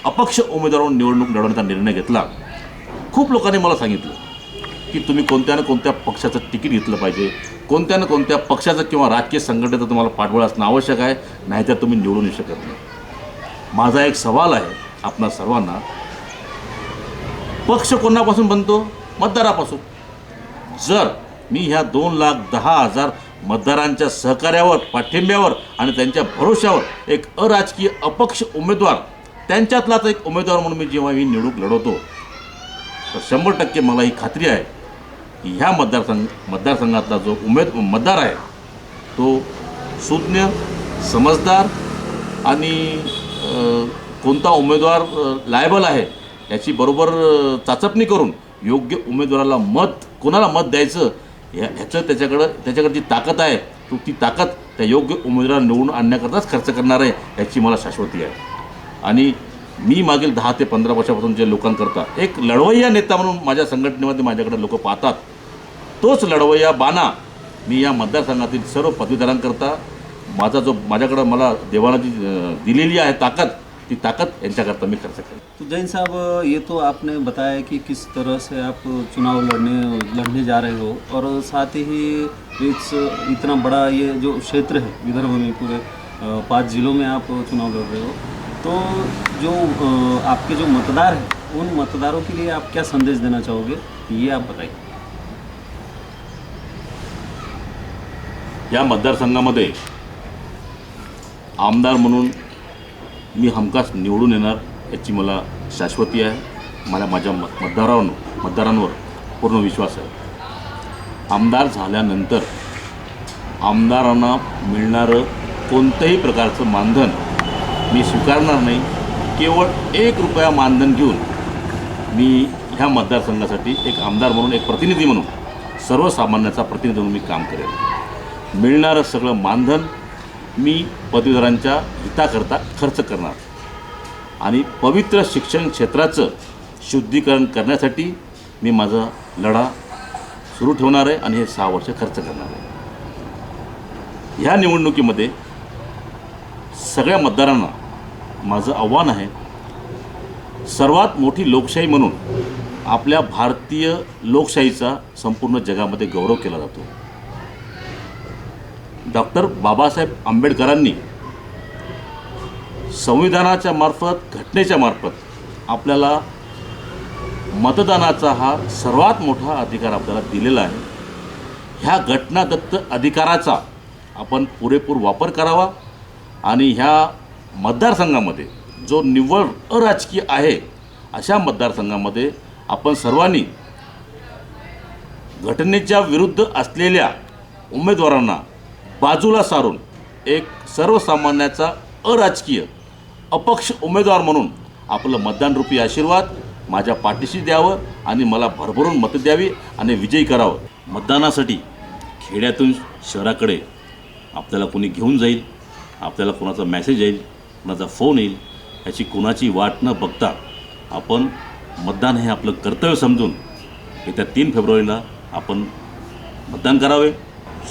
अपक्ष उमेदवारांवर निवडणूक लढवण्याचा निर्णय घेतला, खूप लोकांनी मला सांगितलं की तुम्ही कोणत्या ना कोणत्या पक्षाचं तिकीट घेतलं पाहिजे, कोणत्या ना कोणत्या पक्षाचं किंवा राजकीय संघटनेचं तुम्हाला पाठबळ असणं आवश्यक आहे, नाहीतर तुम्ही निवडून येऊ शकत नाही. माझा एक सवाल आहे आपणा सर्वांना, पक्ष कोणापासून बनतो? मतदारापासून. जर मी ह्या 2,10,000 मतदारांच्या सहकार्यावर, पाठिंब्यावर आणि त्यांच्या भरोशावर एक अराजकीय अपक्ष उमेदवार, त्यांच्यातलाच एक उमेदवार म्हणून जेव्हा मी निवडणूक लढवतो तर 100% मला ही खात्री आहे की ह्या मतदारसंघातला जो मतदार आहे तो सुज्ञ, समजदार आणि कोणता उमेदवार लायबल आहे याची बरोबर चाचपणी करून योग्य उमेदवाराला कोणाला मत द्यायचं त्याच्याकडे जी ताकद आहे ती ताकद त्या योग्य उमेदवाराला निवडून आणण्याकरताच खर्च करणार आहे याची मला शाश्वती आहे. आणि मी मागील 10 ते 15 वर्षापासून जे लोकांकरता एक लढवय्या नेता म्हणून माझ्या संघटनेमध्ये माझ्याकडे लोक पाहतात, तोच लढवय्या बाणा मी या मतदारसंघातील सर्व पदवीधरांकरता माझ्याकडे मला देवानं जी दिलेली आहे ताकद, ती ताकद यांच्याकरता मी खर्च करेन. तो जैन साहब, ये तो आपने बताया कि किस तरह से आप चुनाव लड़ने जा रहे हो और साथ ही इतना बड़ा ये जो क्षेत्र है विदर्भ में पूरे 5 जिलों में आप चुनाव लड़ रहे हो, तो जो आपके जो मतदार हैं उन मतदारों के लिए आप क्या संदेश देना चाहोगे, ये आप बताइए. या मतदारसंघामध्ये आमदार म्हणून मी हमखास निवडून येणार याची मला शाश्वती आहे. माझ्या मतदारांवर पूर्ण विश्वास आहे. आमदार झाल्यानंतर आमदारांना मिळणारं कोणत्याही प्रकारचं मानधन मी स्वीकारणार नाही. केवळ 1 रुपया मानधन घेऊन मी ह्या मतदारसंघासाठी एक आमदार म्हणून, एक प्रतिनिधी म्हणून, सर्वसामान्याचा प्रतिनिधी म्हणून मी काम करेन. मिळणारं सगळं मानधन मी पदवीधरांच्या हिताकरता खर्च करणार आणि पवित्र शिक्षण क्षेत्राचं शुद्धीकरण करण्यासाठी मी माझा लढा सुरू ठेवणार आहे आणि हे 6 वर्ष खर्च करणार आहे. ह्या निवडणुकीमध्ये सगळ्या मतदारांना माझं आव्हान आहे, सर्वात मोठी लोकशाही म्हणून आपल्या भारतीय लोकशाहीचा संपूर्ण जगामध्ये गौरव केला जातो. डॉक्टर बाबासाहेब आंबेडकरांनी संविधानाच्या मार्फत, घटनेच्या मार्फत आपल्याला मतदानाचा हा सर्वात मोठा अधिकार आपल्याला दिलेला आहे. ह्या घटनादत्त अधिकाराचा आपण पुरेपूर वापर करावा आणि ह्या मतदारसंघामध्ये जो निव्वळ अराजकीय आहे अशा मतदारसंघामध्ये आपण सर्वांनी घटनेच्या विरुद्ध असलेल्या उमेदवारांना बाजूला सारून एक सर्वसामान्याचा अराजकीय अपक्ष उमेदवार म्हणून आपलं मतदानरूपी आशीर्वाद माझ्या पाठीशी द्यावं आणि मला भरभरून मतं द्यावी आणि विजयी करावं. मतदानासाठी खेड्यातून शहराकडे आपल्याला कोणी घेऊन जाईल आपल्याला कोणाचा मेसेज येईल, कोणाचा फोन येईल, ह्याची कोणाची वाट न बघता आपण मतदान हे आपलं कर्तव्य समजून येत्या 3 फेब्रुवारीला आपण मतदान करावे.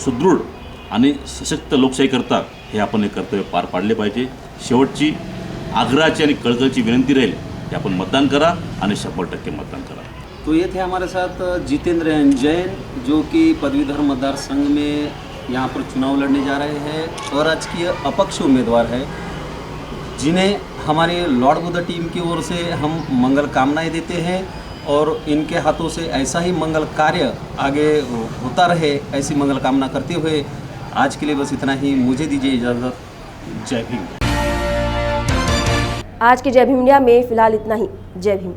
सुदृढ आणि सशक्त लोकशाहीकरता हे आपण हे कर्तव्य पार पाडले पाहिजे. शेवटची आग्रहाची आणि कळकळीची विनंती राहील की आपण मतदान करा आणि 100% मतदान करा. तो ये थे हमारे साथ जितेंद्र जैन, जो कि पदवीधर मतदार संघ में यहाँ पर चुनाव लड़ने जा रहे हैं, अराजकीय अपक्ष उम्मीदवार है, जिन्हें हमारे लॉर्ड बुद्धा टीम की ओर से हम मंगल कामनाएं देते हैं और इनके हाथों से ऐसा ही मंगल कार्य आगे होता रहे, ऐसी मंगल कामना करते हुए आज के लिए बस इतना ही. मुझे दीजिए इजाज़त. जय भीम. आज के जय भीम इंडिया में फिलहाल इतना ही. जय भीम.